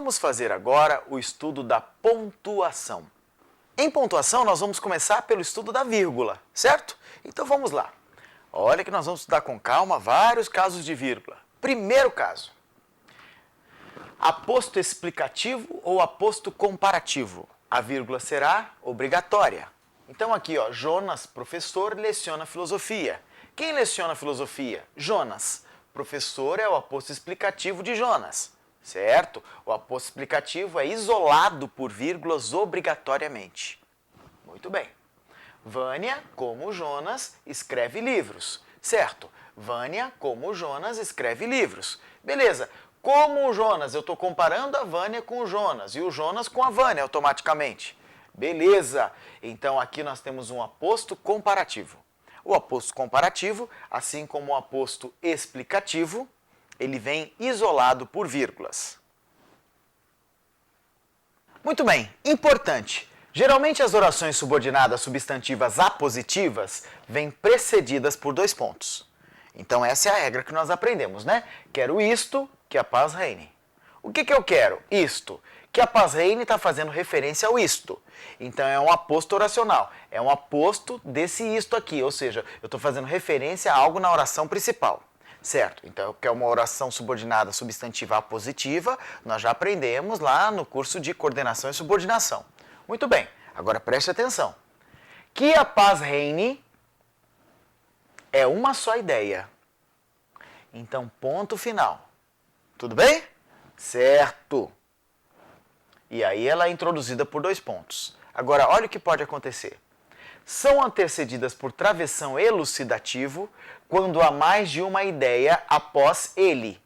Vamos fazer agora o estudo da pontuação. Em pontuação, nós vamos começar pelo estudo da vírgula, certo? Então vamos lá. Olha que nós vamos estudar com calma vários casos de vírgula. Primeiro caso. Aposto explicativo ou aposto comparativo? A vírgula será obrigatória. Então aqui, ó, Jonas, professor, leciona filosofia. Quem leciona filosofia? Jonas. Professor é o aposto explicativo de Jonas, certo? O aposto explicativo é isolado por vírgulas obrigatoriamente. Muito bem. Vânia, como Jonas, escreve livros, certo? Vânia, como Jonas, escreve livros. Beleza. Como o Jonas, eu estou comparando a Vânia com o Jonas e o Jonas com a Vânia automaticamente. Beleza. Então aqui nós temos um aposto comparativo. O aposto comparativo, assim como o aposto explicativo, ele vem isolado por vírgulas. Muito bem, importante. Geralmente as orações subordinadas substantivas apositivas vêm precedidas por dois pontos. Então essa é a regra que nós aprendemos, né? Quero isto, que a paz reine. O que eu quero? Isto. Que a paz reine está fazendo referência ao isto. Então é um aposto oracional. É um aposto desse isto aqui, ou seja, eu estou fazendo referência a algo na oração principal. Certo? Então, que é uma oração subordinada substantiva apositiva, nós já aprendemos lá no curso de coordenação e subordinação. Muito bem, agora preste atenção. Que a paz reine é uma só ideia. Então, ponto final. Tudo bem? Certo. E aí ela é introduzida por dois pontos. Agora, olha o que pode acontecer. São antecedidas por travessão elucidativo quando há mais de uma ideia após ele.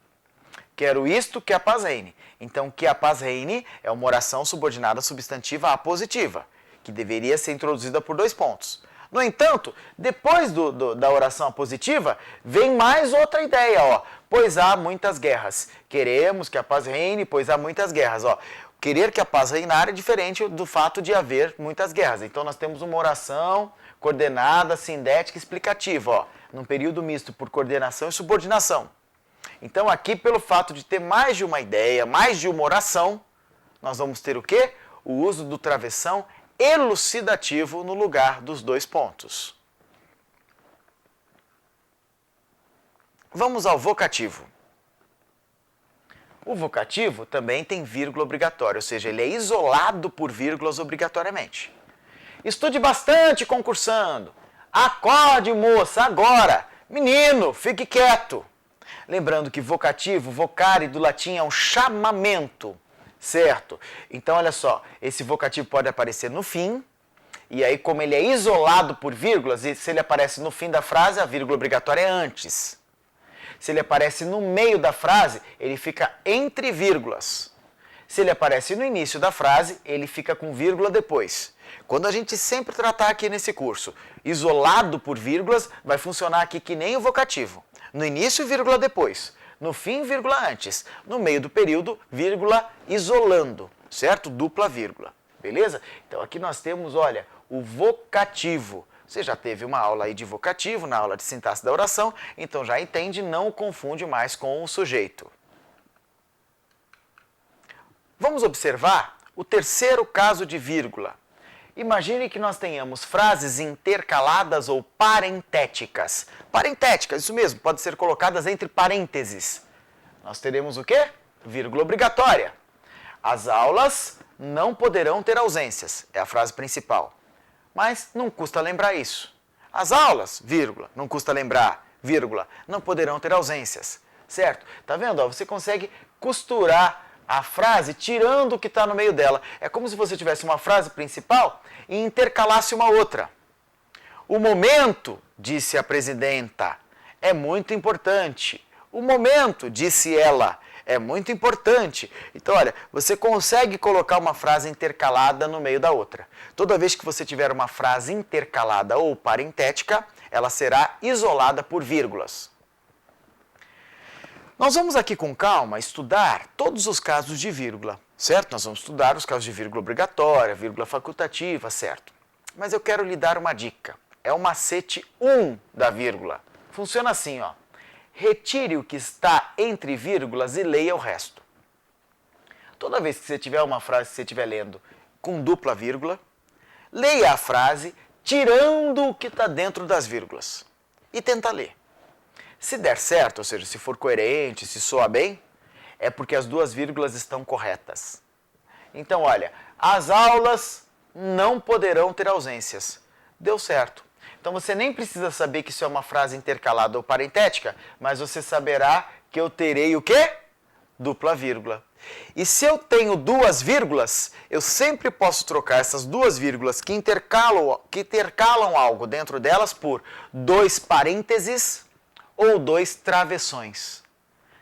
Quero isto, que a paz reine. Então, que a paz reine é uma oração subordinada substantiva apositiva, que deveria ser introduzida por dois pontos. No entanto, depois da oração apositiva, vem mais outra ideia, ó. Pois há muitas guerras. Queremos que a paz reine, pois há muitas guerras, ó. Querer que a paz reinar é diferente do fato de haver muitas guerras. Então, nós temos uma oração coordenada, sindética e explicativa, ó, num período misto por coordenação e subordinação. Então, aqui, pelo fato de ter mais de uma ideia, mais de uma oração, nós vamos ter o quê? O uso do travessão elucidativo no lugar dos dois pontos. Vamos ao vocativo. O vocativo também tem vírgula obrigatória, ou seja, ele é isolado por vírgulas obrigatoriamente. Estude bastante concursando. Acorde, moça, agora. Menino, fique quieto. Lembrando que vocativo, vocare do latim é um chamamento, certo? Então, olha só, esse vocativo pode aparecer no fim, e aí como ele é isolado por vírgulas, e se ele aparece no fim da frase, a vírgula obrigatória é antes. Se ele aparece no meio da frase, ele fica entre vírgulas. Se ele aparece no início da frase, ele fica com vírgula depois. Quando a gente sempre tratar aqui nesse curso, isolado por vírgulas, vai funcionar aqui que nem o vocativo. No início, vírgula depois. No fim, vírgula antes. No meio do período, vírgula isolando, certo? Dupla vírgula. Beleza? Então aqui nós temos, olha, o vocativo. Você já teve uma aula aí de vocativo, na aula de sintaxe da oração, então já entende, não o confunde mais com o sujeito. Vamos observar o terceiro caso de vírgula. Imagine que nós tenhamos frases intercaladas ou parentéticas. Parentéticas, isso mesmo, pode ser colocadas entre parênteses. Nós teremos o quê? Vírgula obrigatória. As aulas não poderão ter ausências, é a frase principal. Mas não custa lembrar isso. As aulas, vírgula, não custa lembrar, vírgula, não poderão ter ausências, certo? Tá vendo? Ó, você consegue costurar a frase tirando o que está no meio dela. É como se você tivesse uma frase principal e intercalasse uma outra. O momento, disse a presidenta, é muito importante. O momento, disse ela, é muito importante. Então, olha, você consegue colocar uma frase intercalada no meio da outra. Toda vez que você tiver uma frase intercalada ou parentética, ela será isolada por vírgulas. Nós vamos aqui com calma estudar todos os casos de vírgula, certo? Nós vamos estudar os casos de vírgula obrigatória, vírgula facultativa, certo? Mas eu quero lhe dar uma dica. É o macete 1 da vírgula. Funciona assim, ó. Retire o que está entre vírgulas e leia o resto. Toda vez que você tiver uma frase que você estiver lendo com dupla vírgula, leia a frase tirando o que está dentro das vírgulas e tenta ler. Se der certo, ou seja, se for coerente, se soa bem, é porque as duas vírgulas estão corretas. Então, olha, as aulas não poderão ter ausências. Deu certo. Então você nem precisa saber que isso é uma frase intercalada ou parentética, mas você saberá que eu terei o quê? Dupla vírgula. E se eu tenho duas vírgulas, eu sempre posso trocar essas duas vírgulas que intercalam algo dentro delas por dois parênteses ou dois travessões.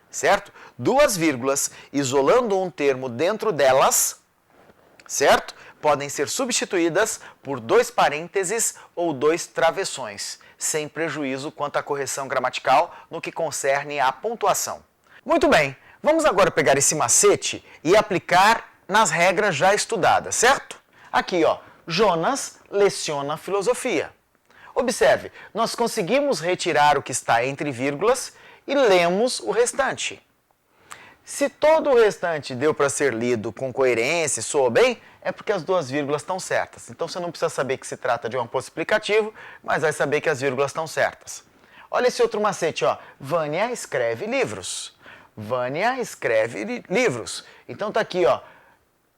Certo? Duas vírgulas isolando um termo dentro delas, certo? Podem ser substituídas por dois parênteses ou dois travessões, sem prejuízo quanto à correção gramatical no que concerne à pontuação. Muito bem, vamos agora pegar esse macete e aplicar nas regras já estudadas, certo? Aqui, ó, Jonas leciona filosofia. Observe, nós conseguimos retirar o que está entre vírgulas e lemos o restante. Se todo o restante deu para ser lido com coerência e soou bem, é porque as duas vírgulas estão certas. Então você não precisa saber que se trata de um aposto explicativo, mas vai saber que as vírgulas estão certas. Olha esse outro macete, ó. Vânia escreve livros. Vânia escreve livros. Então tá aqui, ó.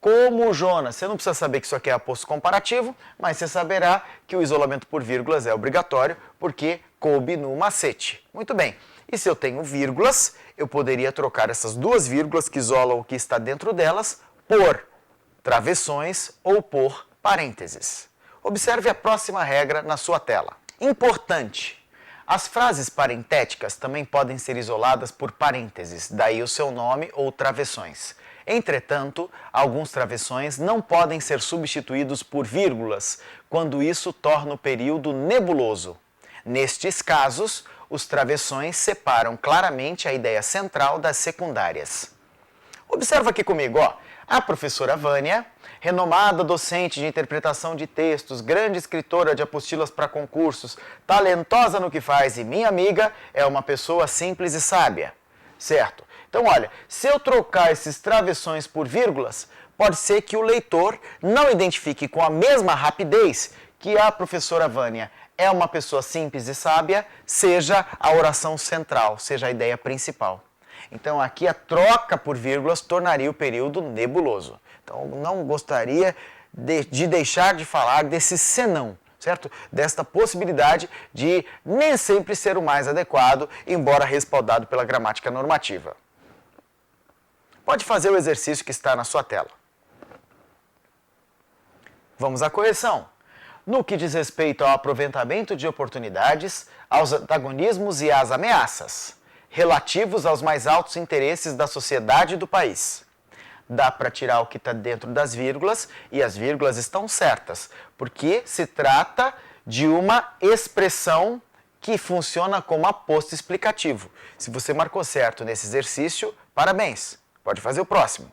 Como Jonas. Você não precisa saber que isso aqui é aposto comparativo, mas você saberá que o isolamento por vírgulas é obrigatório, porque coube no macete. Muito bem. E se eu tenho vírgulas, eu poderia trocar essas duas vírgulas que isolam o que está dentro delas por travessões ou por parênteses. Observe a próxima regra na sua tela. Importante! As frases parentéticas também podem ser isoladas por parênteses, daí o seu nome ou travessões. Entretanto, alguns travessões não podem ser substituídos por vírgulas, quando isso torna o período nebuloso. Nestes casos, os travessões separam claramente a ideia central das secundárias. Observa aqui comigo, ó. A professora Vânia, renomada docente de interpretação de textos, grande escritora de apostilas para concursos, talentosa no que faz e minha amiga, é uma pessoa simples e sábia. Certo? Então, olha, se eu trocar esses travessões por vírgulas, pode ser que o leitor não identifique com a mesma rapidez que a professora Vânia é uma pessoa simples e sábia, seja a oração central, seja a ideia principal. Então aqui a troca por vírgulas tornaria o período nebuloso. Então não gostaria de deixar de falar desse senão, certo? Desta possibilidade de nem sempre ser o mais adequado, embora respaldado pela gramática normativa. Pode fazer o exercício que está na sua tela. Vamos à correção. No que diz respeito ao aproveitamento de oportunidades, aos antagonismos e às ameaças, relativos aos mais altos interesses da sociedade e do país. Dá para tirar o que está dentro das vírgulas e as vírgulas estão certas, porque se trata de uma expressão que funciona como aposto explicativo. Se você marcou certo nesse exercício, parabéns. Pode fazer o próximo.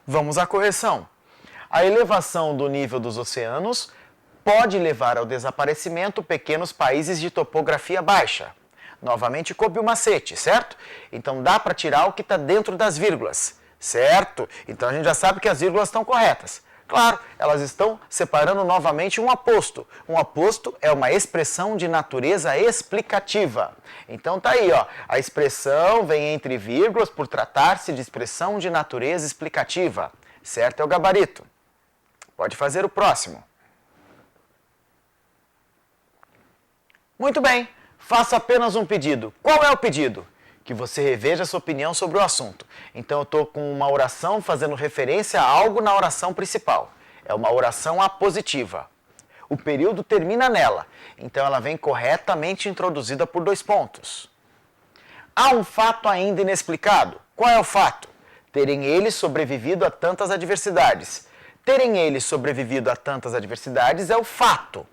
Vamos à correção. A elevação do nível dos oceanos pode levar ao desaparecimento pequenos países de topografia baixa. Novamente coube o macete, certo? Então dá para tirar o que está dentro das vírgulas, certo? Então a gente já sabe que as vírgulas estão corretas. Claro, elas estão separando novamente um aposto. Um aposto é uma expressão de natureza explicativa. Então tá aí, ó. A expressão vem entre vírgulas por tratar-se de expressão de natureza explicativa. Certo é o gabarito. Pode fazer o próximo. Muito bem, faço apenas um pedido. Qual é o pedido? Que você reveja sua opinião sobre o assunto. Então eu estou com uma oração fazendo referência a algo na oração principal. É uma oração apositiva. O período termina nela, então ela vem corretamente introduzida por 2 pontos. Há um fato ainda inexplicado. Qual é o fato? Terem eles sobrevivido a tantas adversidades. Terem eles sobrevivido a tantas adversidades é o fato.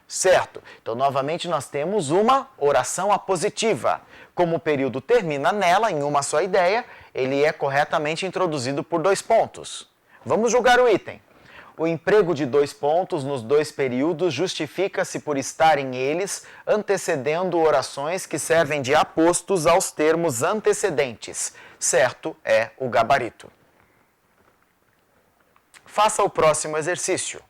Certo? Então, novamente, nós temos uma oração apositiva. Como o período termina nela, em uma só ideia, ele é corretamente introduzido por 2 pontos. Vamos julgar o item. O emprego de 2 pontos nos 2 períodos justifica-se por estarem eles antecedendo orações que servem de apostos aos termos antecedentes. Certo é o gabarito. Faça o próximo exercício.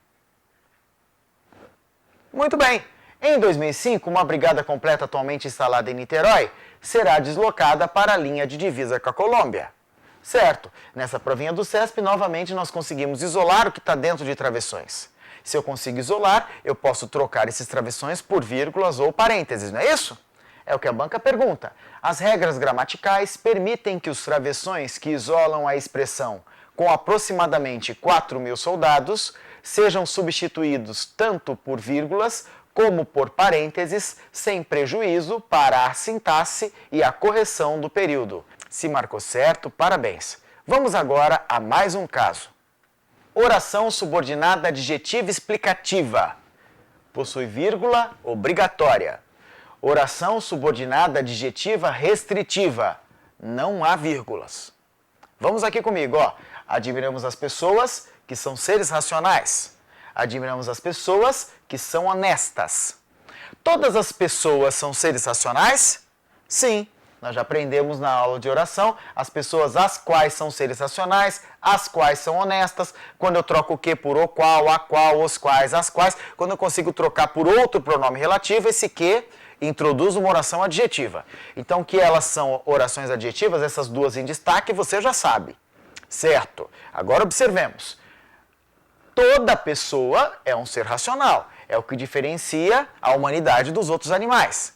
Muito bem. Em 2005, uma brigada completa atualmente instalada em Niterói será deslocada para a linha de divisa com a Colômbia. Certo, nessa provinha do CESP, novamente nós conseguimos isolar o que está dentro de travessões. Se eu consigo isolar, eu posso trocar esses travessões por vírgulas ou parênteses, não é isso? É o que a banca pergunta. As regras gramaticais permitem que os travessões que isolam a expressão com aproximadamente 4.000 soldados sejam substituídos tanto por vírgulas como por parênteses, sem prejuízo para a sintaxe e a correção do período. Se marcou certo, parabéns. Vamos agora a mais um caso. Oração subordinada adjetiva explicativa. Possui vírgula obrigatória. Oração subordinada adjetiva restritiva. Não há vírgulas. Vamos aqui comigo, ó. Admiramos as pessoas que são seres racionais. Admiramos as pessoas que são honestas. Todas as pessoas são seres racionais? Sim. Nós já aprendemos na aula de oração as pessoas as quais são seres racionais, as quais são honestas. Quando eu troco o que por o qual, a qual, os quais, as quais. Quando eu consigo trocar por outro pronome relativo, esse que introduz uma oração adjetiva. Então, que elas são orações adjetivas, essas duas em destaque, você já sabe. Certo? Agora observemos. Toda pessoa é um ser racional. É o que diferencia a humanidade dos outros animais.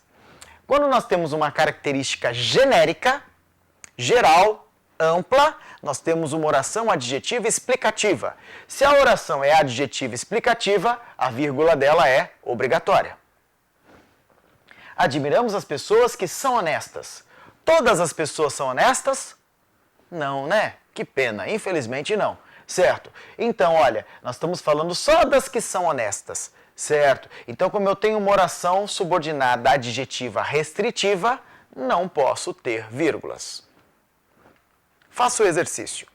Quando nós temos uma característica genérica, geral, ampla, nós temos uma oração adjetiva explicativa. Se a oração é adjetiva explicativa, a vírgula dela é obrigatória. Admiramos as pessoas que são honestas. Todas as pessoas são honestas? Não, né? Que pena, infelizmente não. Certo? Então, olha, nós estamos falando só das que são honestas. Certo? Então, como eu tenho uma oração subordinada adjetiva restritiva, não posso ter vírgulas. Faça o exercício.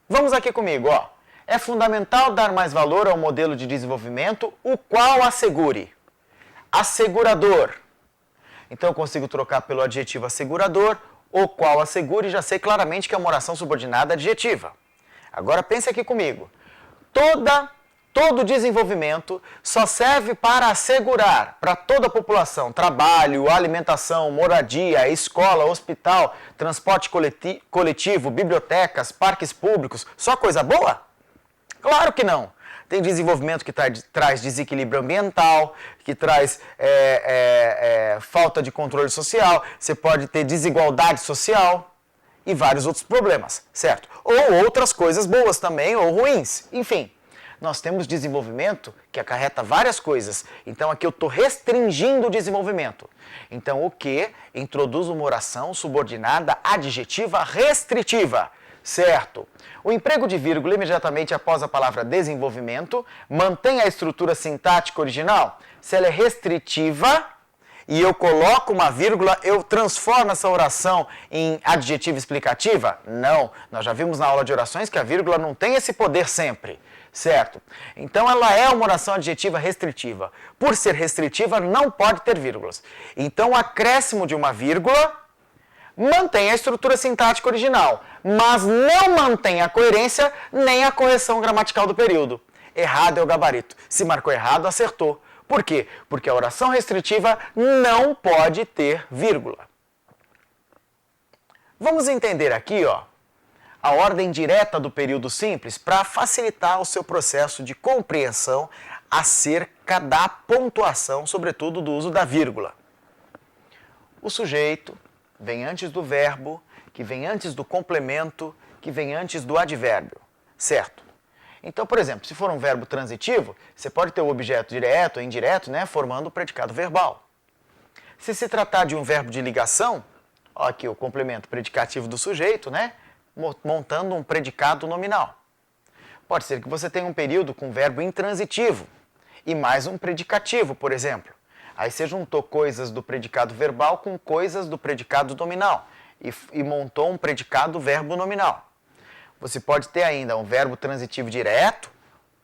Vamos aqui comigo, ó. É fundamental dar mais valor ao modelo de desenvolvimento, o qual assegure. Assegurador. Então, eu consigo trocar pelo adjetivo assegurador, o qual assegure, e já sei claramente que é uma oração subordinada adjetiva. Agora, pense aqui comigo. Todo desenvolvimento só serve para assegurar para toda a população trabalho, alimentação, moradia, escola, hospital, transporte coletivo, bibliotecas, parques públicos. Só coisa boa? Claro que não. Tem desenvolvimento que traz desequilíbrio ambiental, que traz falta de controle social, você pode ter desigualdade social e vários outros problemas, certo? Ou outras coisas boas também, ou ruins. Enfim, nós temos desenvolvimento que acarreta várias coisas. Então, aqui eu estou restringindo o desenvolvimento. Então, o que introduz uma oração subordinada adjetiva restritiva, certo? O emprego de vírgula imediatamente após a palavra desenvolvimento mantém a estrutura sintática original. Se ela é restritiva e eu coloco uma vírgula, eu transformo essa oração em adjetiva explicativa? Não. Nós já vimos na aula de orações que a vírgula não tem esse poder sempre. Certo? Então ela é uma oração adjetiva restritiva. Por ser restritiva, não pode ter vírgulas. Então o acréscimo de uma vírgula mantém a estrutura sintática original, mas não mantém a coerência nem a correção gramatical do período. Errado é o gabarito. Se marcou errado, acertou. Por quê? Porque a oração restritiva não pode ter vírgula. Vamos entender aqui, ó, a ordem direta do período simples para facilitar o seu processo de compreensão acerca da pontuação, sobretudo do uso da vírgula. O sujeito vem antes do verbo, que vem antes do complemento, que vem antes do advérbio, certo? Então, por exemplo, se for um verbo transitivo, você pode ter o objeto direto ou indireto, né, formando o predicado verbal. Se tratar de um verbo de ligação, ó, aqui o complemento predicativo do sujeito, né, montando um predicado nominal. Pode ser que você tenha um período com verbo intransitivo e mais um predicativo, por exemplo. Aí você juntou coisas do predicado verbal com coisas do predicado nominal e montou um predicado verbo nominal. você pode ter ainda um verbo transitivo direto,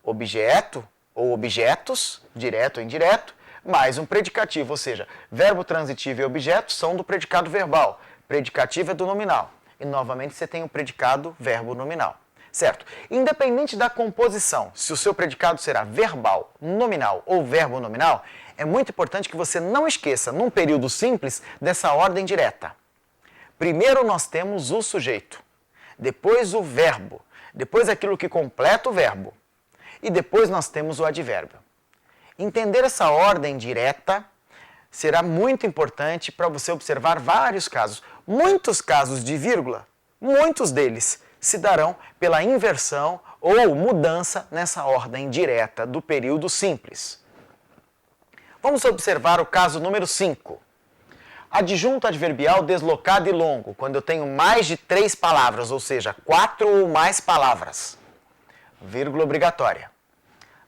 objeto ou objetos, direto ou indireto, mais um predicativo, ou seja, verbo transitivo e objeto são do predicado verbal, predicativo é do nominal. E novamente você tem o predicado verbo nominal, certo? Independente da composição, se o seu predicado será verbal, nominal ou verbo nominal, é muito importante que você não esqueça, num período simples, dessa ordem direta. Primeiro nós temos o sujeito, depois o verbo, depois aquilo que completa o verbo, e depois nós temos o advérbio. Entender essa ordem direta será muito importante para você observar vários casos. Muitos casos de vírgula, muitos deles se darão pela inversão ou mudança nessa ordem direta do período simples. Vamos observar o caso número 5. Adjunto adverbial deslocado e longo, quando eu tenho mais de 3 palavras, ou seja, 4 ou mais palavras. Vírgula obrigatória.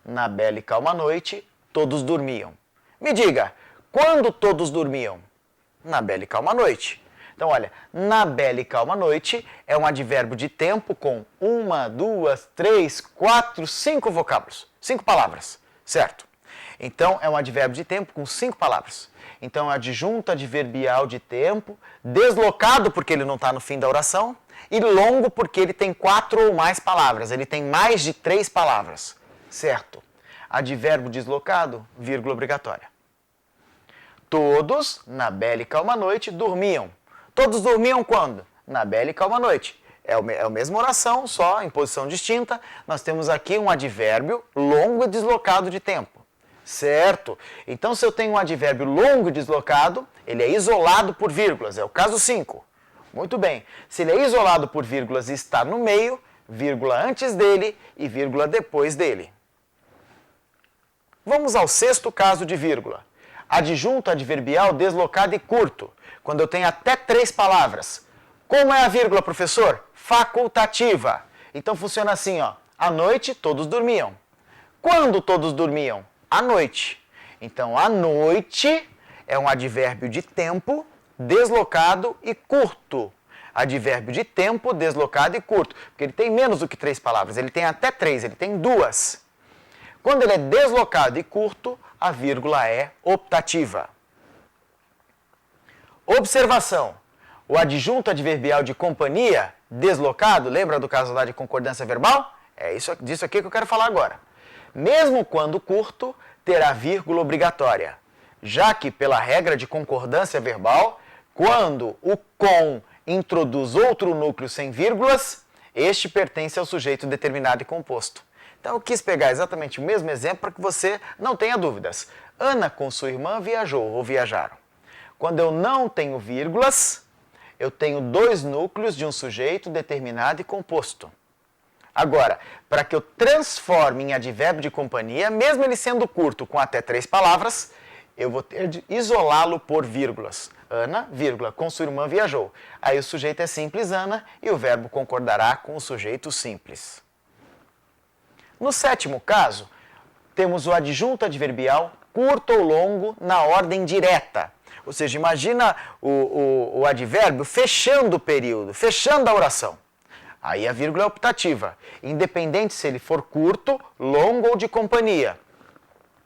Na bela e calma noite, todos dormiam. Me diga, quando todos dormiam? Na bela e calma noite. Então, olha, na bela e calma noite é um advérbio de tempo com 1, 2, 3, 4, 5 vocábulos. 5 palavras, certo? Então, é um advérbio de tempo com 5 palavras. Então, é adjunto adverbial de tempo, deslocado porque ele não está no fim da oração, e longo porque ele tem 4 ou mais palavras, ele tem mais de 3 palavras, certo? Advérbio deslocado, vírgula obrigatória. Todos, na bela e calma noite, dormiam. Todos dormiam quando? Na bela e calma noite. É a mesma oração, só em posição distinta. Nós temos aqui um advérbio longo e deslocado de tempo. Certo? Então, se eu tenho um advérbio longo e deslocado, ele é isolado por vírgulas. É o caso 5. Muito bem. Se ele é isolado por vírgulas e está no meio, vírgula antes dele e vírgula depois dele. Vamos ao 6º caso de vírgula. Adjunto adverbial deslocado e curto, quando eu tenho até 3 palavras. Como é a vírgula, professor? Facultativa. Então funciona assim, ó. À noite todos dormiam. Quando todos dormiam? À noite. Então, à noite é um advérbio de tempo, deslocado e curto. Advérbio de tempo, deslocado e curto. Porque ele tem menos do que 3 palavras. Ele tem até 3, ele tem 2. Quando ele é deslocado e curto, a vírgula é optativa. Observação. O adjunto adverbial de companhia, deslocado, lembra do caso lá de concordância verbal? É disso aqui que eu quero falar agora. Mesmo quando curto, terá vírgula obrigatória, já que, pela regra de concordância verbal, quando o com introduz outro núcleo sem vírgulas, este pertence ao sujeito determinado e composto. Então, eu quis pegar exatamente o mesmo exemplo para que você não tenha dúvidas. Ana com sua irmã viajou ou viajaram. Quando eu não tenho vírgulas, eu tenho 2 núcleos de um sujeito determinado e composto. Agora, para que eu transforme em advérbio de companhia, mesmo ele sendo curto com até 3 palavras, eu vou ter de isolá-lo por vírgulas. Ana, vírgula, com sua irmã viajou. Aí o sujeito é simples Ana e o verbo concordará com o sujeito simples. No 7º caso, temos o adjunto adverbial curto ou longo na ordem direta. Ou seja, imagina o advérbio fechando o período, fechando a oração. Aí a vírgula é optativa, independente se ele for curto, longo ou de companhia.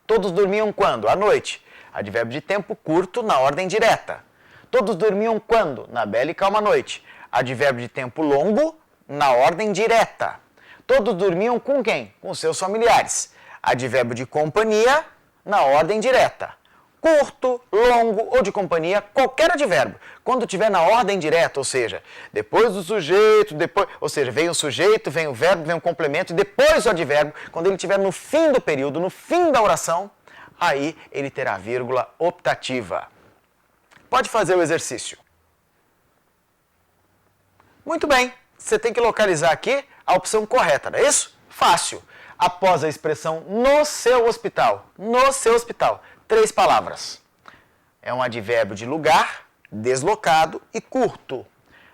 Todos dormiam quando? À noite. Advérbio de tempo curto na ordem direta. Todos dormiam quando? Na bela e calma noite. Advérbio de tempo longo na ordem direta. Todos dormiam com quem? Com seus familiares. Advérbio de companhia na ordem direta. Curto, longo ou de companhia, qualquer advérbio. Quando estiver na ordem direta, ou seja, depois do sujeito, ou seja, vem o sujeito, vem o verbo, vem o complemento e depois o advérbio, quando ele estiver no fim do período, no fim da oração, aí ele terá vírgula optativa. Pode fazer o exercício. Muito bem, você tem que localizar aqui a opção correta, não é isso? Fácil. Após a expressão no seu hospital. No seu hospital. 3 palavras. É um advérbio de lugar, deslocado e curto.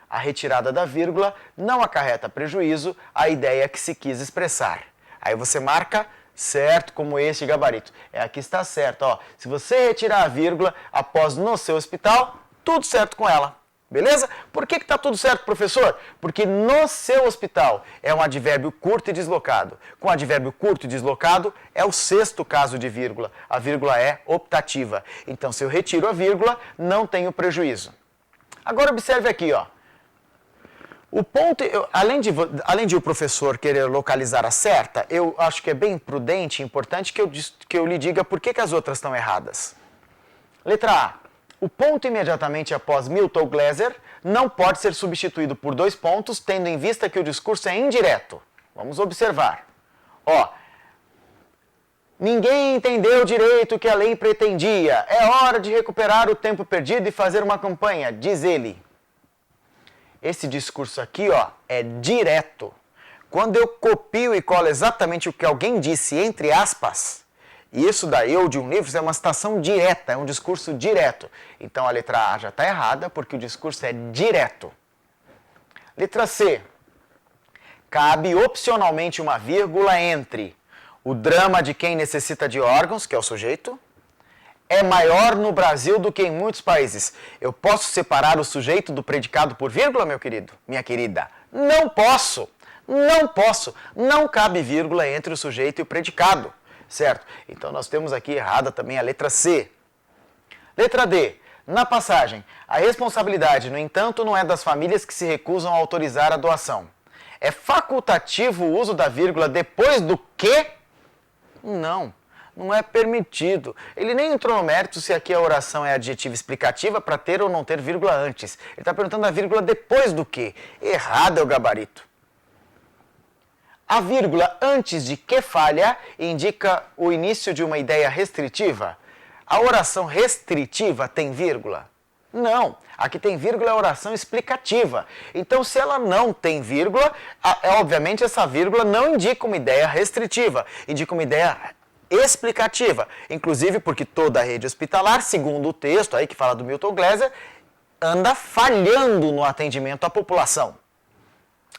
A retirada da vírgula não acarreta prejuízo à ideia que se quis expressar. Aí você marca certo como este gabarito. Aqui está certo. Ó. Se você retirar a vírgula após no seu hospital, tudo certo com ela. Beleza? Por que está tudo certo, professor? Porque no seu hospital é um advérbio curto e deslocado. Com advérbio curto e deslocado é o sexto caso de vírgula. A vírgula é optativa. Então, se eu retiro a vírgula, não tenho prejuízo. Agora, observe aqui, ó. O ponto, além de o professor querer localizar a certa, eu acho que é bem prudente e importante que eu lhe diga por que as outras estão erradas. Letra A. O ponto imediatamente após Milton Glaser não pode ser substituído por 2 pontos, tendo em vista que o discurso é indireto. Vamos observar. Ó, ninguém entendeu direito o que a lei pretendia. É hora de recuperar o tempo perdido e fazer uma campanha, diz ele. Esse discurso aqui, ó, é direto. Quando eu copio e colo exatamente o que alguém disse, entre aspas, isso daí, ou de um livro, isso é uma citação direta, é um discurso direto. Então a letra A já está errada, porque o discurso é direto. Letra C. Cabe opcionalmente uma vírgula entre o drama de quem necessita de órgãos, que é o sujeito, é maior no Brasil do que em muitos países. Eu posso separar o sujeito do predicado por vírgula, meu querido? Minha querida? Não posso! Não posso! Não cabe vírgula entre o sujeito e o predicado. Certo? Então nós temos aqui errada também a letra C. Letra D. Na passagem, a responsabilidade, no entanto, não é das famílias que se recusam a autorizar a doação. É facultativo o uso da vírgula depois do quê? Não, não é permitido. Ele nem entrou no mérito se aqui a oração é adjetiva explicativa para ter ou não ter vírgula antes. Ele está perguntando a vírgula depois do quê? Errado é o gabarito. A vírgula antes de que falha indica o início de uma ideia restritiva. A oração restritiva tem vírgula? Não. Aqui tem vírgula é a oração explicativa. Então, se ela não tem vírgula, obviamente essa vírgula não indica uma ideia restritiva, indica uma ideia explicativa. Inclusive porque toda a rede hospitalar, segundo o texto aí que fala do Milton Glaser, anda falhando no atendimento à população.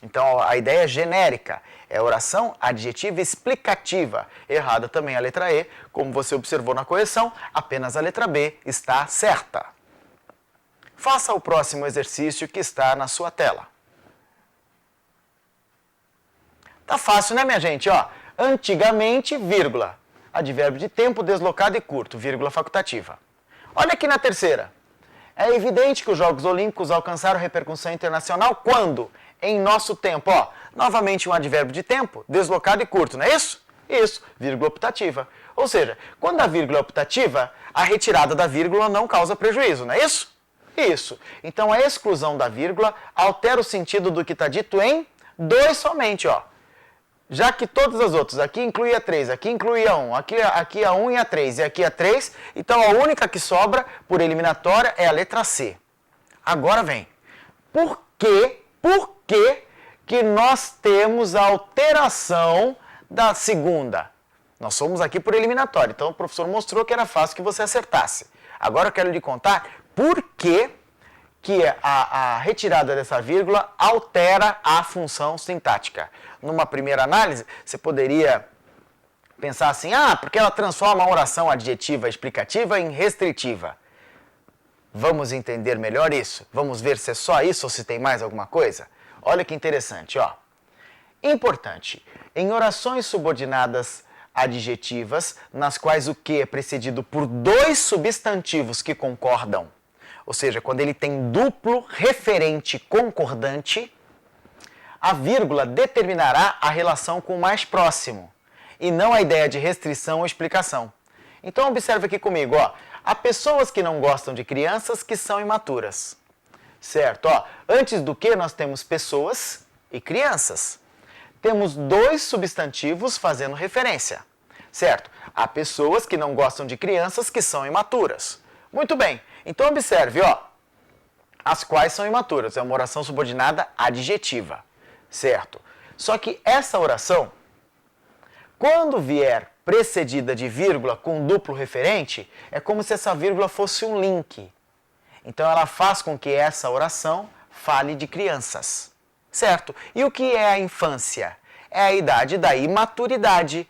Então, a ideia é genérica, é oração adjetiva explicativa. Errada também a letra E, como você observou na correção, apenas a letra B está certa. Faça o próximo exercício que está na sua tela. Tá fácil, né, minha gente? Ó, antigamente, vírgula, advérbio de tempo deslocado e curto, vírgula facultativa. Olha aqui na terceira. É evidente que os Jogos Olímpicos alcançaram repercussão internacional quando? Em nosso tempo, ó, novamente um advérbio de tempo, deslocado e curto, não é isso? Isso, vírgula optativa. Ou seja, quando a vírgula é optativa, a retirada da vírgula não causa prejuízo, não é isso? Isso. Então a exclusão da vírgula altera o sentido do que está dito em 2 somente, ó. Já que todas as outras, aqui inclui a 3, aqui inclui a 1, aqui a 1 e a 3, e aqui a 3, então a única que sobra por eliminatória é a letra C. Agora vem. Por que que nós temos a alteração da segunda? Nós fomos aqui por eliminatória, então o professor mostrou que era fácil que você acertasse. Agora eu quero lhe contar por que a retirada dessa vírgula altera a função sintática. Numa primeira análise, você poderia pensar assim, porque ela transforma a oração adjetiva explicativa em restritiva. Vamos entender melhor isso? Vamos ver se é só isso ou se tem mais alguma coisa? Olha que interessante, ó. Importante, em orações subordinadas adjetivas, nas quais o que é precedido por 2 substantivos que concordam, ou seja, quando ele tem duplo referente concordante, a vírgula determinará a relação com o mais próximo, e não a ideia de restrição ou explicação. Então observe aqui comigo, ó. Há pessoas que não gostam de crianças que são imaturas. Certo? Ó, antes do que nós temos pessoas e crianças. Temos 2 substantivos fazendo referência. Certo? Há pessoas que não gostam de crianças que são imaturas. Muito bem. Então observe, ó. As quais são imaturas. É uma oração subordinada adjetiva. Certo? Só que essa oração, quando vier precedida de vírgula com duplo referente, é como se essa vírgula fosse um link. Então ela faz com que essa oração fale de crianças. Certo? E o que é a infância? É a idade da imaturidade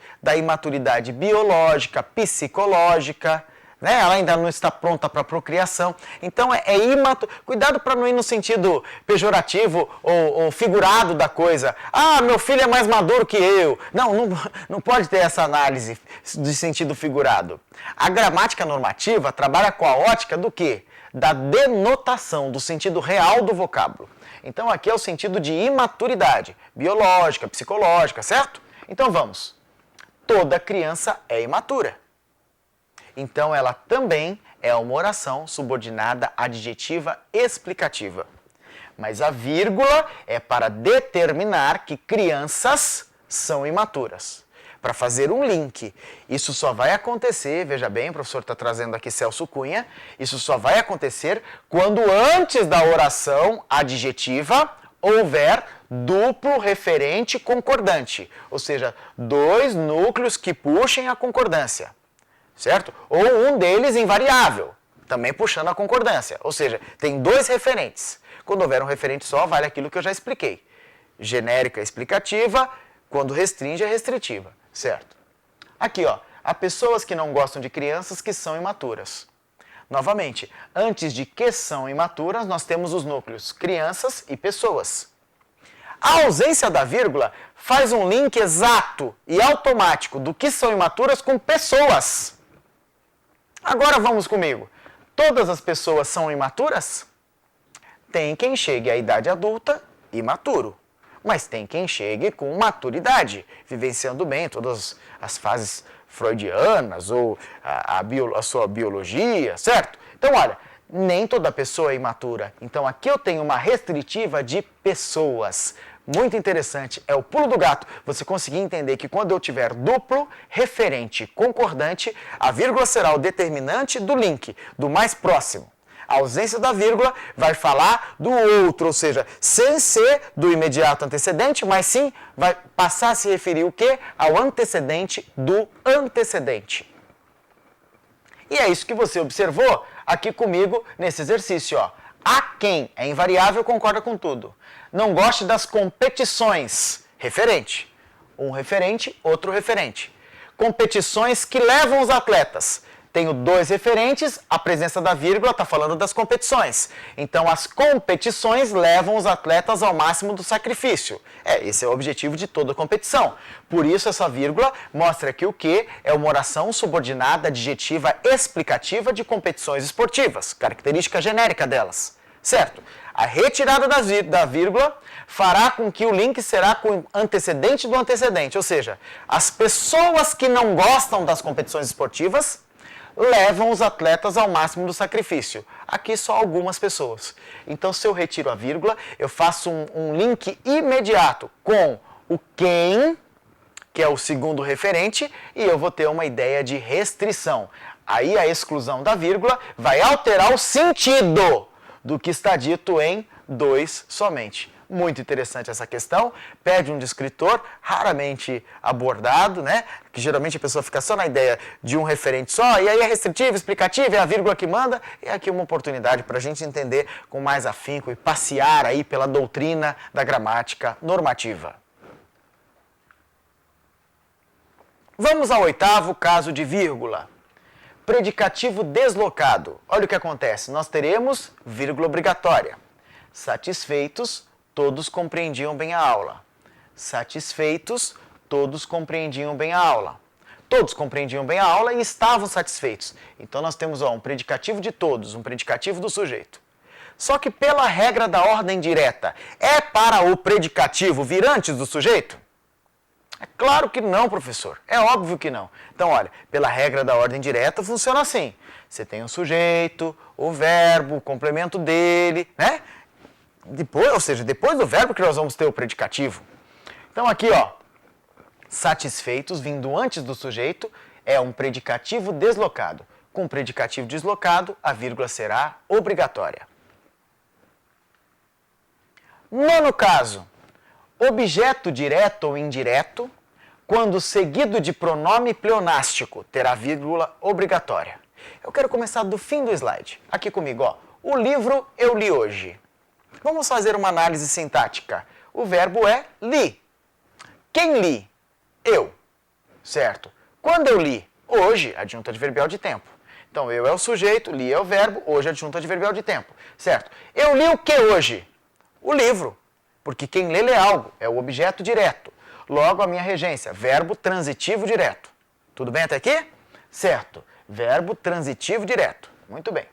biológica, psicológica, né? Ela ainda não está pronta para procriação. Então é imaturo. Cuidado para não ir no sentido pejorativo ou figurado da coisa. Ah, meu filho é mais maduro que eu. Não pode ter essa análise de sentido figurado. A gramática normativa trabalha com a ótica do quê? Da denotação, do sentido real do vocábulo. Então aqui é o sentido de imaturidade, biológica, psicológica, certo? Então vamos. Toda criança é imatura. Então ela também é uma oração subordinada adjetiva explicativa. Mas a vírgula é para determinar que crianças são imaturas. Para fazer um link. Isso só vai acontecer, veja bem, o professor está trazendo aqui Celso Cunha, isso só vai acontecer quando antes da oração adjetiva houver duplo referente concordante, ou seja, dois núcleos que puxem a concordância, certo? Ou um deles invariável, também puxando a concordância, ou seja, tem dois referentes. Quando houver um referente só, vale aquilo que eu já expliquei. Genérica explicativa, quando restringe é restritiva. Certo. Aqui, ó, há pessoas que não gostam de crianças que são imaturas. Novamente, antes de que são imaturas, nós temos os núcleos crianças e pessoas. A ausência da vírgula faz um link exato e automático do que são imaturas com pessoas. Agora vamos comigo. Todas as pessoas são imaturas? Tem quem chegue à idade adulta imaturo. Mas tem quem chegue com maturidade, vivenciando bem todas as fases freudianas ou a sua biologia, certo? Então, olha, nem toda pessoa é imatura. Então, aqui eu tenho uma restritiva de pessoas. Muito interessante, é o pulo do gato. Você conseguir entender que quando eu tiver duplo, referente, concordante, a vírgula será o determinante do link, do mais próximo. A ausência da vírgula vai falar do outro, ou seja, sem ser do imediato antecedente, mas sim vai passar a se referir o quê? Ao antecedente do antecedente. E é isso que você observou aqui comigo nesse exercício, ó. A quem é invariável concorda com tudo. Não goste das competições. Referente. Um referente, outro referente. Competições que levam os atletas. Tenho dois referentes, a presença da vírgula está falando das competições. Então, as competições levam os atletas ao máximo do sacrifício. Esse é o objetivo de toda competição. Por isso, essa vírgula mostra que o que é uma oração subordinada adjetiva explicativa de competições esportivas, característica genérica delas. Certo? A retirada da vírgula fará com que o link será com o antecedente do antecedente, ou seja, as pessoas que não gostam das competições esportivas levam os atletas ao máximo do sacrifício. Aqui só algumas pessoas. Então, se eu retiro a vírgula, eu faço um link imediato com o quem, que é o segundo referente, e eu vou ter uma ideia de restrição. Aí a exclusão da vírgula vai alterar o sentido do que está dito em dois somente. Muito interessante essa questão, pede um descritor, raramente abordado, né? Que geralmente a pessoa fica só na ideia de um referente só, e aí é restritivo, explicativo, é a vírgula que manda, e aqui uma oportunidade para a gente entender com mais afinco e passear aí pela doutrina da gramática normativa. Vamos ao oitavo caso de vírgula. Predicativo deslocado. Olha o que acontece, nós teremos vírgula obrigatória. Satisfeitos, todos compreendiam bem a aula. Satisfeitos, todos compreendiam bem a aula. Todos compreendiam bem a aula e estavam satisfeitos. Então nós temos um predicativo de todos, um predicativo do sujeito. Só que pela regra da ordem direta, é para o predicativo vir antes do sujeito? É claro que não, professor. É óbvio que não. Então, olha, pela regra da ordem direta funciona assim. Você tem o sujeito, o verbo, o complemento dele, né? Depois, ou seja, depois do verbo que nós vamos ter o predicativo. Então aqui, ó, satisfeitos, vindo antes do sujeito, é um predicativo deslocado. Com predicativo deslocado, a vírgula será obrigatória. Nono caso, objeto direto ou indireto, quando seguido de pronome pleonástico, terá vírgula obrigatória. Eu quero começar do fim do slide. Aqui comigo, ó, o livro eu li hoje. Vamos fazer uma análise sintática. O verbo é li. Quem li? Eu. Certo. Quando eu li? Hoje, adjunto adverbial de tempo. Então, eu é o sujeito, li é o verbo, hoje é adjunto adverbial de tempo, certo? Eu li o que hoje? O livro, porque quem lê algo, é o objeto direto. Logo, a minha regência, verbo transitivo direto. Tudo bem até aqui? Certo, verbo transitivo direto. Muito bem.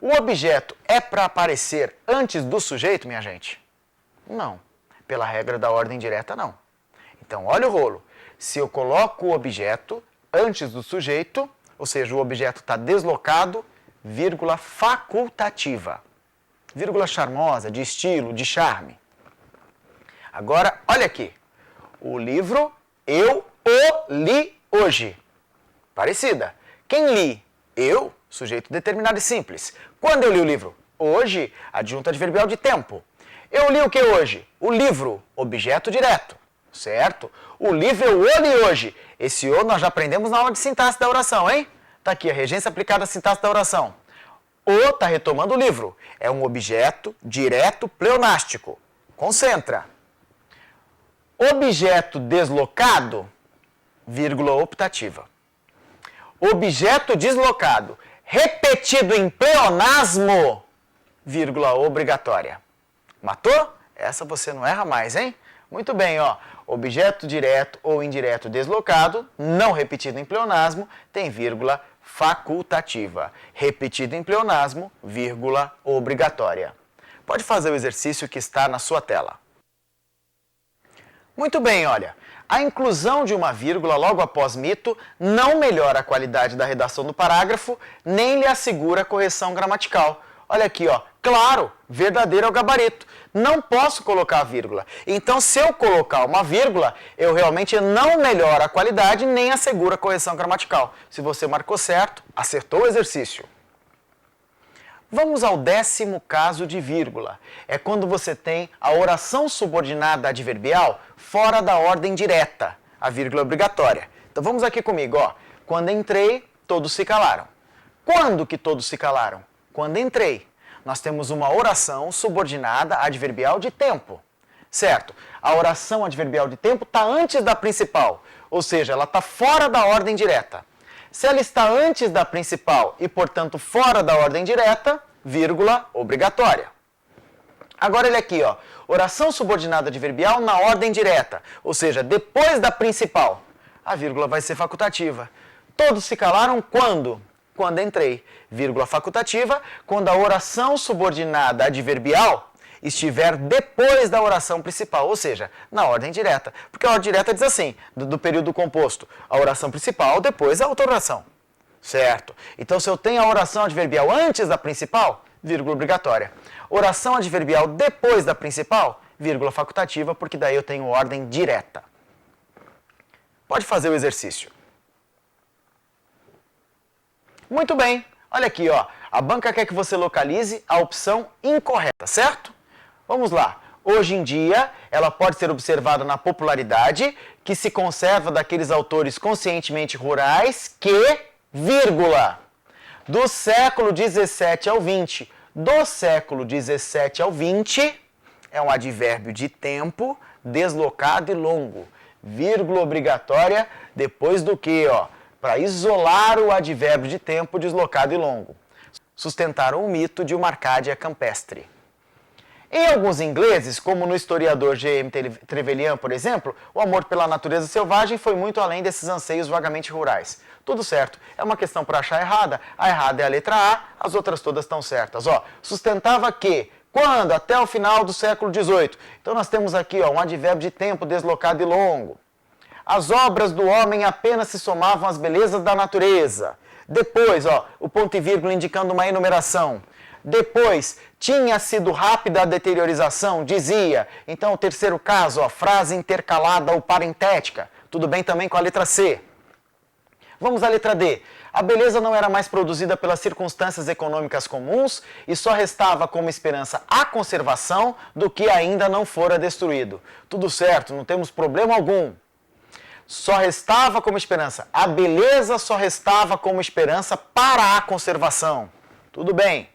O objeto é para aparecer antes do sujeito, minha gente? Não. Pela regra da ordem direta, não. Então, olha o rolo. Se eu coloco o objeto antes do sujeito, ou seja, o objeto está deslocado, vírgula facultativa. Vírgula charmosa, de estilo, de charme. Agora, olha aqui. O livro, eu o li hoje. Parecida. Quem li? Eu, sujeito determinado e simples. Quando eu li o livro? Hoje, adjunto adverbial de tempo. Eu li o que hoje? O livro, objeto direto. Certo? O livro eu o li hoje. Esse o nós já aprendemos na aula de sintaxe da oração, hein? Tá aqui, a regência aplicada à sintaxe da oração. O está retomando o livro. É um objeto direto pleonástico. Concentra. Objeto deslocado, vírgula optativa. Objeto deslocado, repetido em pleonasmo, vírgula obrigatória. Matou? Essa você não erra mais, hein? Muito bem, ó. Objeto direto ou indireto deslocado, não repetido em pleonasmo, tem vírgula facultativa. Repetido em pleonasmo, vírgula obrigatória. Pode fazer o exercício que está na sua tela. Muito bem, olha. A inclusão de uma vírgula logo após mito não melhora a qualidade da redação do parágrafo, nem lhe assegura correção gramatical. Olha aqui, ó. Claro, verdadeiro é o gabarito. Não posso colocar a vírgula. Então, se eu colocar uma vírgula, eu realmente não melhoro a qualidade, nem asseguro a correção gramatical. Se você marcou certo, acertou o exercício. Vamos ao 10º caso de vírgula. É quando você tem a oração subordinada adverbial fora da ordem direta, a vírgula obrigatória. Então vamos aqui comigo, ó. Quando entrei, todos se calaram. Quando que todos se calaram? Quando entrei. Nós temos uma oração subordinada adverbial de tempo, certo? A oração adverbial de tempo está antes da principal, ou seja, ela está fora da ordem direta. Se ela está antes da principal e, portanto, fora da ordem direta, vírgula obrigatória. Agora olha aqui, ó, oração subordinada adverbial na ordem direta, ou seja, depois da principal. A vírgula vai ser facultativa. Todos se calaram quando? Quando entrei. Vírgula facultativa, quando a oração subordinada adverbial estiver depois da oração principal, ou seja, na ordem direta. Porque a ordem direta diz assim, do período composto, a oração principal, depois a outra oração. Certo? Então, se eu tenho a oração adverbial antes da principal, vírgula obrigatória. Oração adverbial depois da principal, vírgula facultativa, porque daí eu tenho ordem direta. Pode fazer o exercício. Muito bem. Olha aqui, ó. A banca quer que você localize a opção incorreta, certo? Vamos lá. Hoje em dia, ela pode ser observada na popularidade que se conserva daqueles autores conscientemente rurais que, vírgula, do século 17 ao 20. Do século 17 ao 20 é um advérbio de tempo, deslocado e longo. Vírgula obrigatória depois do que, ó, para isolar o advérbio de tempo deslocado e longo. Sustentaram o mito de uma Arcádia campestre. Em alguns ingleses, como no historiador G.M. Trevelyan, por exemplo, o amor pela natureza selvagem foi muito além desses anseios vagamente rurais. Tudo certo. É uma questão para achar errada. A errada é a letra A, as outras todas estão certas. Ó, sustentava que, quando? Até o final do século XVIII. Então nós temos aqui, ó, um advérbio de tempo deslocado e longo. As obras do homem apenas se somavam às belezas da natureza. Depois, ó, o ponto e vírgula indicando uma enumeração. Depois, tinha sido rápida a deteriorização, dizia. Então, o terceiro caso, ó, frase intercalada ou parentética. Tudo bem também com a letra C. Vamos à letra D. A beleza não era mais produzida pelas circunstâncias econômicas comuns e só restava como esperança a conservação do que ainda não fora destruído. Tudo certo, não temos problema algum. Só restava como esperança. A beleza só restava como esperança para a conservação. Tudo bem.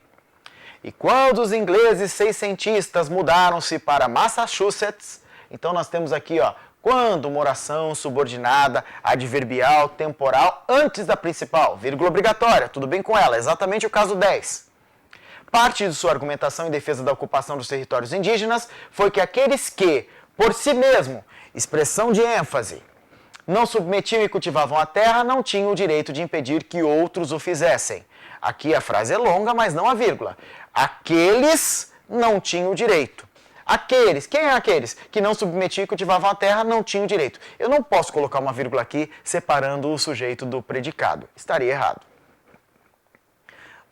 E quando os ingleses seiscentistas mudaram-se para Massachusetts, então nós temos aqui, ó, Quando uma oração subordinada, adverbial, temporal, antes da principal, vírgula obrigatória, tudo bem com ela, exatamente o caso 10. Parte de sua argumentação em defesa da ocupação dos territórios indígenas foi que aqueles que, por si mesmo, expressão de ênfase, não submetiam e cultivavam a terra, não tinham o direito de impedir que outros o fizessem. Aqui a frase é longa, mas não a vírgula. Aqueles não tinham o direito. Aqueles, quem é aqueles que não submetiam e cultivavam a terra, não tinham o direito. Eu não posso colocar uma vírgula aqui separando o sujeito do predicado. Estaria errado.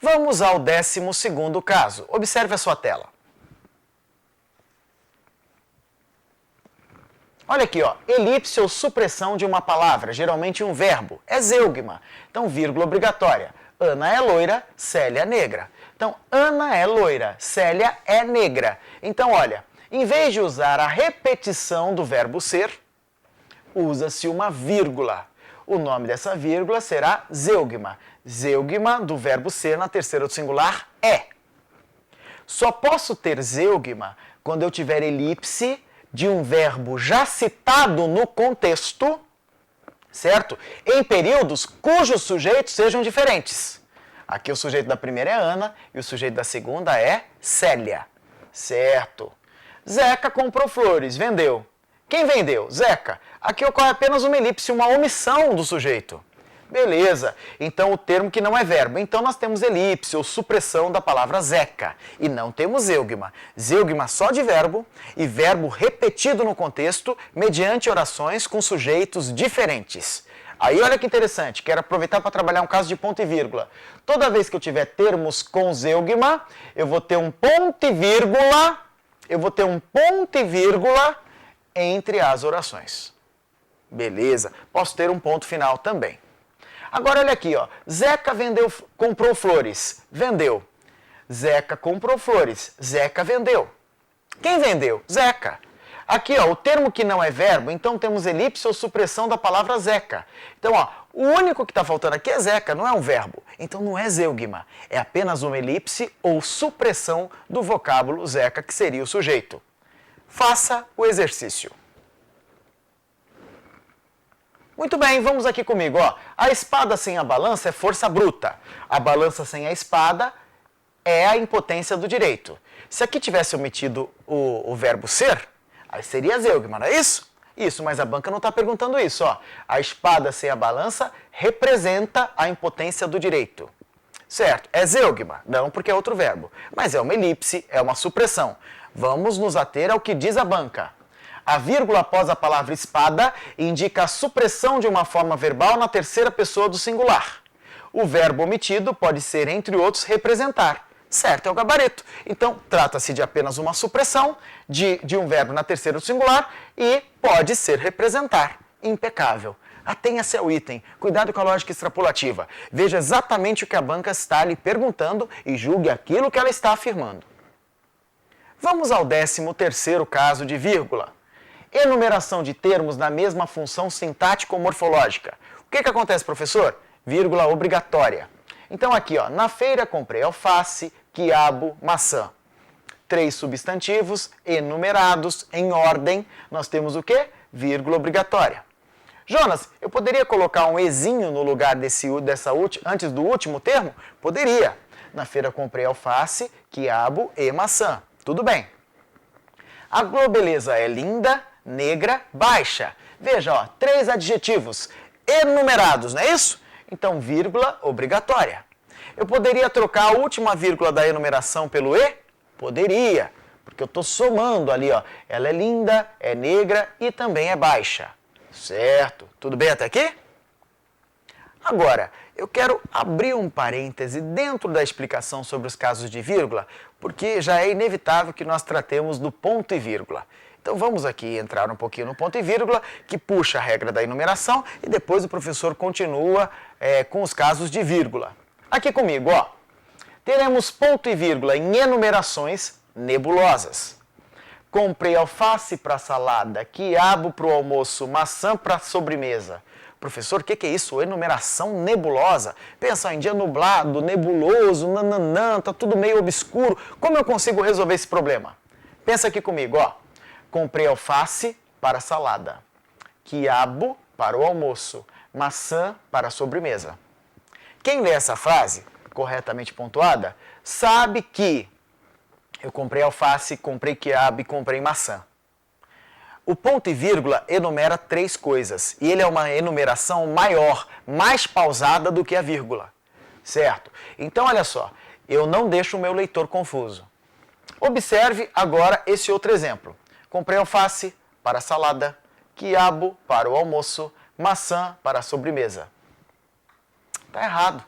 Vamos ao 12º caso. Observe a sua tela. Olha aqui, ó, elipse ou supressão de uma palavra, geralmente um verbo, é zeugma. Então, vírgula obrigatória. Ana é loira, Célia é negra. Então, Ana é loira, Célia é negra. Então, olha, em vez de usar a repetição do verbo ser, usa-se uma vírgula. O nome dessa vírgula será zeugma. Zeugma do verbo ser na terceira do singular é. Só posso ter zeugma quando eu tiver elipse de um verbo já citado no contexto, certo? Em períodos cujos sujeitos sejam diferentes. Aqui o sujeito da primeira é Ana e o sujeito da segunda é Célia, certo? Zeca comprou flores, vendeu. Quem vendeu? Zeca. Aqui ocorre apenas uma elipse, uma omissão do sujeito. Beleza, então o termo que não é verbo. Então nós temos elipse ou supressão da palavra Zeca e não temos zeugma. Zeugma só de verbo e verbo repetido no contexto mediante orações com sujeitos diferentes. Aí olha que interessante, quero aproveitar para trabalhar um caso de ponto e vírgula. Toda vez que eu tiver termos com zeugma, eu vou ter um ponto e vírgula, entre as orações. Beleza, posso ter um ponto final também. Agora olha aqui, ó. Zeca comprou flores, vendeu. Zeca comprou flores, Zeca vendeu. Quem vendeu? Zeca. Aqui, ó, o termo que não é verbo, então temos elipse ou supressão da palavra Zeca. Então, ó, o único que está faltando aqui é Zeca, não é um verbo. Então não é zeugma, é apenas uma elipse ou supressão do vocábulo Zeca, que seria o sujeito. Faça o exercício. Muito bem, vamos aqui comigo, ó. A espada sem a balança é força bruta. A balança sem a espada é a impotência do direito. Se aqui tivesse omitido o verbo ser, aí seria zeugma, não é isso? Isso, mas a banca não está perguntando isso, ó. A espada sem a balança representa a impotência do direito. Certo, é zeugma, não porque é outro verbo, mas é uma elipse, é uma supressão. Vamos nos ater ao que diz a banca. A vírgula após a palavra espada indica a supressão de uma forma verbal na terceira pessoa do singular. O verbo omitido pode ser, entre outros, representar. Certo, é o gabarito. Então, trata-se de apenas uma supressão de um verbo na terceira do singular e pode ser representar. Impecável. Atenha-se ao item. Cuidado com a lógica extrapolativa. Veja exatamente o que a banca está lhe perguntando e julgue aquilo que ela está afirmando. Vamos ao 13º caso de vírgula. Enumeração de termos na mesma função sintático-morfológica. O que acontece, professor? Vírgula obrigatória. Então aqui, ó, na feira comprei alface, quiabo, maçã. 3 substantivos enumerados em ordem. Nós temos o quê? Vírgula obrigatória. Jonas, eu poderia colocar um ezinho no lugar antes do último termo? Poderia. Na feira comprei alface, quiabo e maçã. Tudo bem. A globeleza é linda, negra, baixa. Veja, ó, 3 adjetivos enumerados, não é isso? Então, vírgula obrigatória. Eu poderia trocar a última vírgula da enumeração pelo e? Poderia, porque eu estou somando ali, ó. Ela é linda, é negra e também é baixa. Certo? Tudo bem até aqui? Agora, eu quero abrir um parêntese dentro da explicação sobre os casos de vírgula, porque já é inevitável que nós tratemos do ponto e vírgula. Então vamos aqui entrar um pouquinho no ponto e vírgula, que puxa a regra da enumeração, e depois o professor continua com os casos de vírgula. Aqui comigo, ó. Teremos ponto e vírgula em enumerações nebulosas. Comprei alface para salada, quiabo para o almoço, maçã para sobremesa. Professor, o que é isso? Enumeração nebulosa. Pensa em dia nublado, nebuloso, nananã, tá tudo meio obscuro. Como eu consigo resolver esse problema? Pensa aqui comigo, ó. Comprei alface para salada. quiabo para o almoço, maçã para a sobremesa. Quem lê essa frase, corretamente pontuada, sabe que eu comprei alface, comprei quiabo e comprei maçã. O ponto e vírgula enumera 3 coisas, e ele é uma enumeração maior, mais pausada do que a vírgula, certo? Então, olha só, eu não deixo o meu leitor confuso. Observe agora esse outro exemplo. Comprei alface para a salada, quiabo para o almoço, maçã para a sobremesa. Está errado.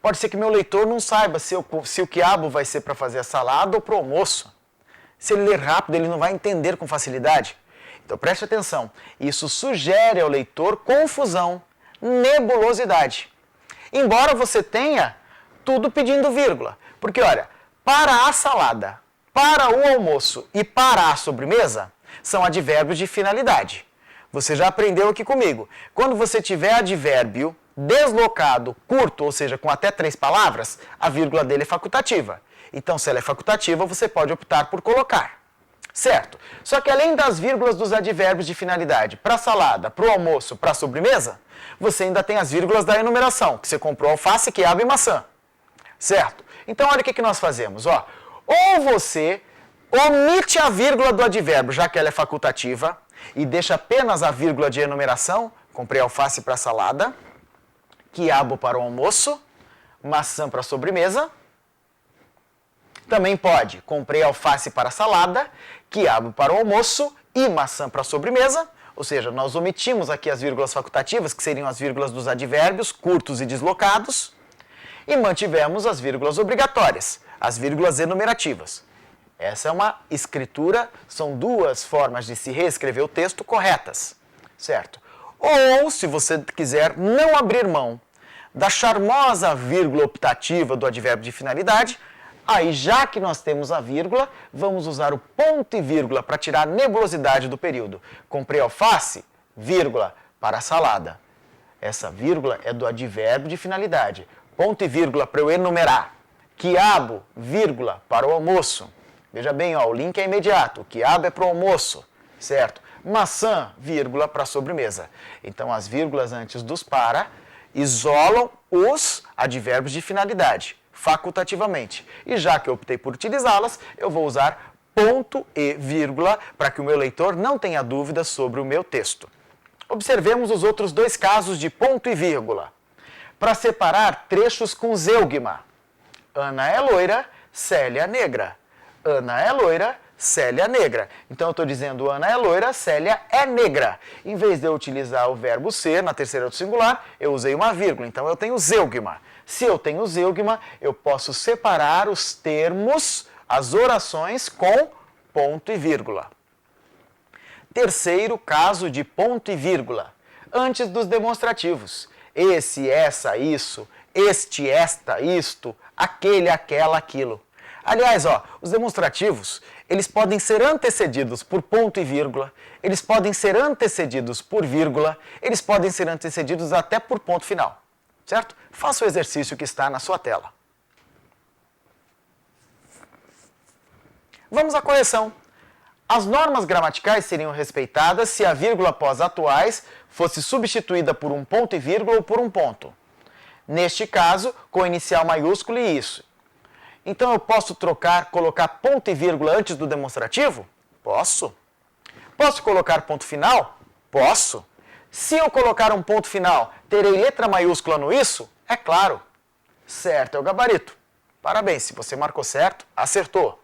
Pode ser que meu leitor não saiba se o quiabo vai ser para fazer a salada ou para o almoço. Se ele ler rápido, ele não vai entender com facilidade. Então preste atenção, isso sugere ao leitor confusão, nebulosidade. Embora você tenha tudo pedindo vírgula. Porque olha, para a salada, para o almoço e para a sobremesa são advérbios de finalidade. Você já aprendeu aqui comigo. Quando você tiver advérbio deslocado, curto, ou seja, com até 3 palavras, a vírgula dele é facultativa. Então, se ela é facultativa, você pode optar por colocar. Certo? Só que além das vírgulas dos advérbios de finalidade para a salada, para o almoço, para a sobremesa, você ainda tem as vírgulas da enumeração, que você comprou alface, quiabo e maçã. Certo? Então olha o que nós fazemos. Ó. Ou você omite a vírgula do advérbio, já que ela é facultativa, e deixa apenas a vírgula de enumeração, comprei alface para a salada, quiabo para o almoço, maçã para a sobremesa. Também pode, comprei alface para a salada, quiabo para o almoço e maçã para a sobremesa. Ou seja, nós omitimos aqui as vírgulas facultativas, que seriam as vírgulas dos advérbios, curtos e deslocados, e mantivemos as vírgulas obrigatórias, as vírgulas enumerativas. Essa é uma escritura, são 2 formas de se reescrever o texto corretas, certo? Ou, se você quiser não abrir mão da charmosa vírgula optativa do advérbio de finalidade, aí, já que nós temos a vírgula, vamos usar o ponto e vírgula para tirar a nebulosidade do período. Comprei alface, vírgula, para a salada. Essa vírgula é do advérbio de finalidade. Ponto e vírgula para eu enumerar. Quiabo, vírgula, para o almoço. Veja bem, ó, o link é imediato. O quiabo é para o almoço, certo? Maçã, vírgula, para a sobremesa. Então, as vírgulas antes dos para isolam os advérbios de finalidade, facultativamente. E já que eu optei por utilizá-las, eu vou usar ponto e vírgula para que o meu leitor não tenha dúvidas sobre o meu texto. Observemos os outros 2 casos de ponto e vírgula. Para separar trechos com zeugma. Ana é loira, Célia é negra. Ana é loira, Célia é negra. Então eu estou dizendo Ana é loira, Célia é negra. Em vez de eu utilizar o verbo ser na terceira do singular, eu usei uma vírgula. Então eu tenho zeugma. Se eu tenho zeugma, eu posso separar os termos, as orações com ponto e vírgula. Terceiro caso de ponto e vírgula, antes dos demonstrativos. Esse, essa, isso, este, esta, isto, aquele, aquela, aquilo. Aliás, ó, os demonstrativos, eles podem ser antecedidos por ponto e vírgula, eles podem ser antecedidos por vírgula, eles podem ser antecedidos até por ponto final. Certo? Faça o exercício que está na sua tela. Vamos à correção. As normas gramaticais seriam respeitadas se a vírgula após atuais fosse substituída por um ponto e vírgula ou por um ponto. Neste caso, com inicial maiúsculo e isso. Então eu posso colocar ponto e vírgula antes do demonstrativo? Posso. Posso colocar ponto final? Posso. Se eu colocar um ponto final, terei letra maiúscula no isso? É claro. Certo é o gabarito. Parabéns, se você marcou certo, acertou.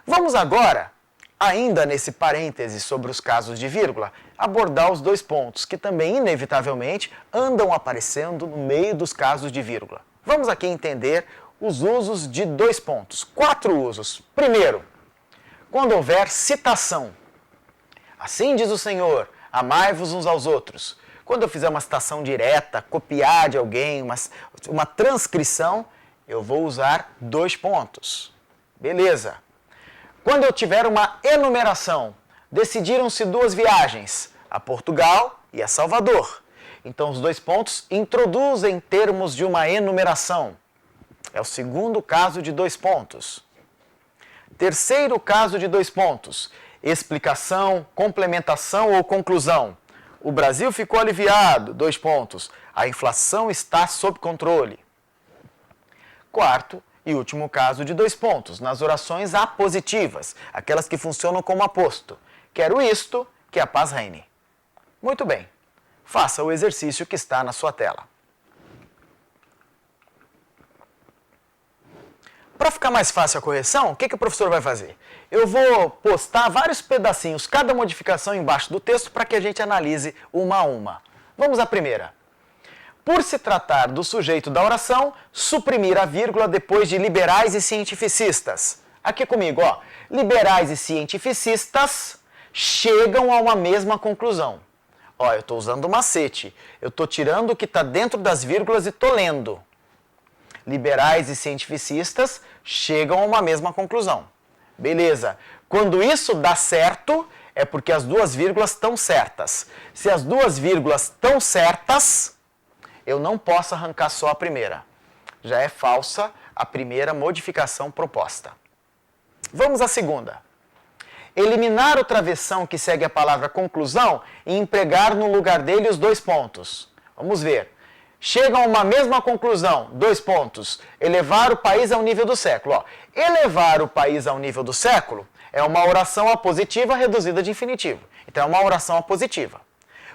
Vamos agora, ainda nesse parêntese sobre os casos de vírgula, abordar os 2 pontos que também, inevitavelmente, andam aparecendo no meio dos casos de vírgula. Vamos aqui entender os usos de 2 pontos. 4 usos. Primeiro, quando houver citação. Assim diz o Senhor, amai-vos uns aos outros. Quando eu fizer uma citação direta, copiar de alguém, uma transcrição, eu vou usar 2 pontos. Beleza. Quando eu tiver uma enumeração, decidiram-se 2 viagens, a Portugal e a Salvador. Então, os 2 pontos introduzem termos de uma enumeração. É o segundo caso de 2 pontos. Terceiro caso de 2 pontos. explicação, complementação ou conclusão. O Brasil ficou aliviado, 2 pontos. A inflação está sob controle. Quarto e último caso de 2 pontos, nas orações apositivas, aquelas que funcionam como aposto. Quero isto, que a paz reine. Muito bem, faça o exercício que está na sua tela. Para ficar mais fácil a correção, o que o professor vai fazer? Eu vou postar vários pedacinhos, cada modificação embaixo do texto, para que a gente analise uma a uma. Vamos à primeira. Por se tratar do sujeito da oração, suprimir a vírgula depois de liberais e cientificistas. Aqui comigo, ó. Liberais e cientificistas chegam a uma mesma conclusão. Ó, eu estou usando o macete. Eu estou tirando o que está dentro das vírgulas e estou lendo. Liberais e cientificistas chegam a uma mesma conclusão. Beleza. Quando isso dá certo, é porque as duas vírgulas estão certas. Se as duas vírgulas estão certas, eu não posso arrancar só a primeira. Já é falsa a primeira modificação proposta. Vamos à segunda. Eliminar o travessão que segue a palavra conclusão e empregar no lugar dele os 2 pontos. Vamos ver. Chegam a uma mesma conclusão, 2 pontos. Elevar o país ao nível do século. Ó, elevar o país ao nível do século é uma oração apositiva reduzida de infinitivo. Então é uma oração apositiva.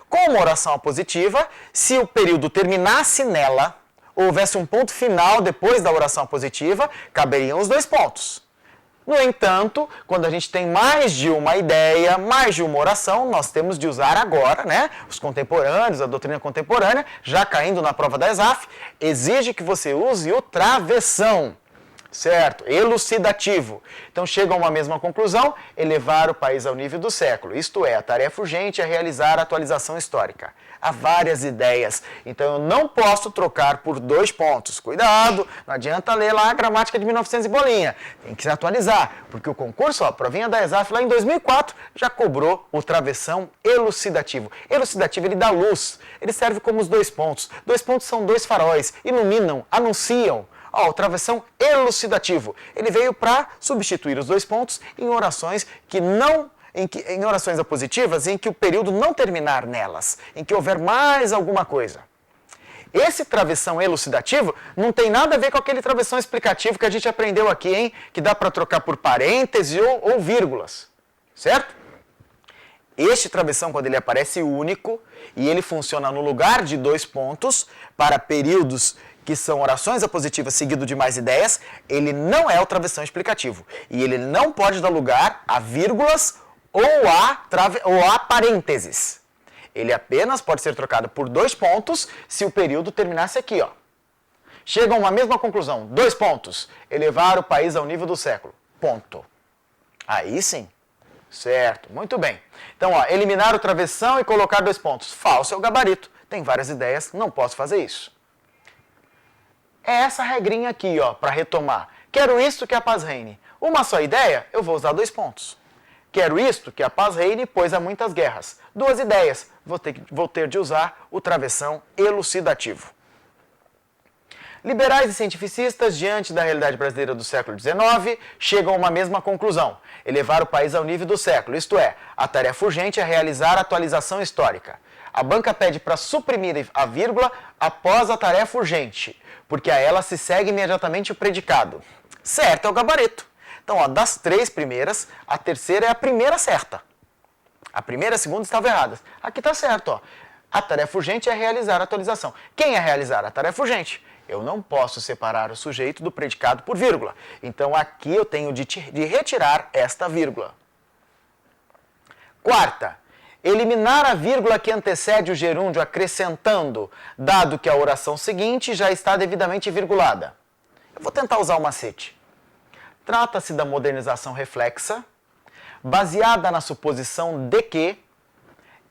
Com uma oração apositiva, se o período terminasse nela, ou houvesse um ponto final depois da oração apositiva, caberiam os 2 pontos. No entanto, quando a gente tem mais de uma ideia, mais de uma oração, nós temos de usar agora, né? Os contemporâneos, a doutrina contemporânea, já caindo na prova da ESAF, exige que você use o travessão, certo? Elucidativo. Então chegam a uma mesma conclusão, elevar o país ao nível do século. Isto é, a tarefa urgente é realizar a atualização histórica. Há várias ideias, então eu não posso trocar por 2 pontos. Cuidado, não adianta ler lá a gramática de 1900 e bolinha. Tem que se atualizar, porque o concurso, ó, a provinha da ESAF lá em 2004, já cobrou o travessão elucidativo. Elucidativo, ele dá luz, ele serve como os 2 pontos. 2 pontos são 2 faróis, iluminam, anunciam. Ó, o travessão elucidativo, ele veio para substituir os 2 pontos em orações que não... Em orações apositivas em que o período não terminar nelas, em que houver mais alguma coisa. Esse travessão elucidativo não tem nada a ver com aquele travessão explicativo que a gente aprendeu aqui, hein? Que dá para trocar por parêntese ou vírgulas, certo? Este travessão, quando ele aparece único, e ele funciona no lugar de 2 pontos, para períodos que são orações apositivas seguido de mais ideias, ele não é o travessão explicativo. E ele não pode dar lugar a vírgulas ou a parênteses. Ele apenas pode ser trocado por 2 pontos se o período terminasse aqui, ó. Chegam a uma mesma conclusão, 2 pontos. Elevar o país ao nível do século. Ponto. Aí sim. Certo, muito bem. Então, ó, eliminar o travessão e colocar 2 pontos. Falso é o gabarito. Tem várias ideias, não posso fazer isso. É essa regrinha aqui, ó, para retomar. Quero isto, que a paz reine. Uma só ideia, eu vou usar 2 pontos. Quero isto, que a paz reine, pois há muitas guerras. 2 ideias, vou ter de usar o travessão elucidativo. Liberais e cientificistas, diante da realidade brasileira do século XIX, chegam a uma mesma conclusão: elevar o país ao nível do século, isto é, a tarefa urgente é realizar a atualização histórica. A banca pede para suprimir a vírgula após a tarefa urgente, porque a ela se segue imediatamente o predicado. Certo é o gabarito. Então, ó, das 3 primeiras, a terceira é a primeira certa. A primeira e a segunda estavam erradas. Aqui está certo, ó. A tarefa urgente é realizar a atualização. Quem é realizar a tarefa urgente? Eu não posso separar o sujeito do predicado por vírgula. Então, aqui eu tenho de retirar esta vírgula. Quarta, eliminar a vírgula que antecede o gerúndio acrescentando, dado que a oração seguinte já está devidamente virgulada. Eu vou tentar usar o macete. Trata-se da modernização reflexa, baseada na suposição de que,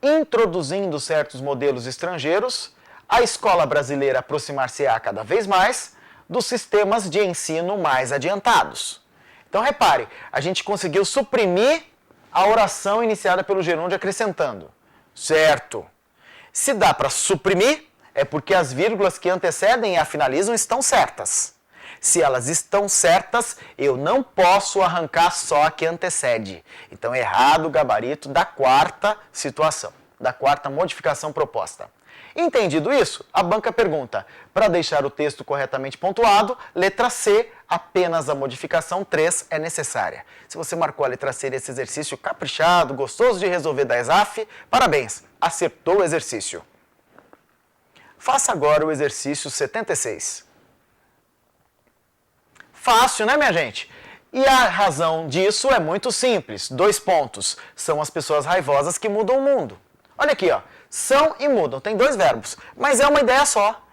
introduzindo certos modelos estrangeiros, a escola brasileira aproximar-se-á cada vez mais dos sistemas de ensino mais adiantados. Então, repare, a gente conseguiu suprimir a oração iniciada pelo gerúndio acrescentando. Certo. Se dá para suprimir, é porque as vírgulas que antecedem e a finalizam estão certas. Se elas estão certas, eu não posso arrancar só a que antecede. Então, errado o gabarito da quarta situação, da quarta modificação proposta. Entendido isso, a banca pergunta, para deixar o texto corretamente pontuado, letra C, apenas a modificação 3 é necessária. Se você marcou a letra C nesse exercício caprichado, gostoso de resolver da ESAF, parabéns, acertou o exercício. Faça agora o exercício 76. Fácil, né, minha gente? E a razão disso é muito simples. 2 pontos. São as pessoas raivosas que mudam o mundo. Olha aqui, ó. São e mudam. Tem 2 verbos. Mas é uma ideia só.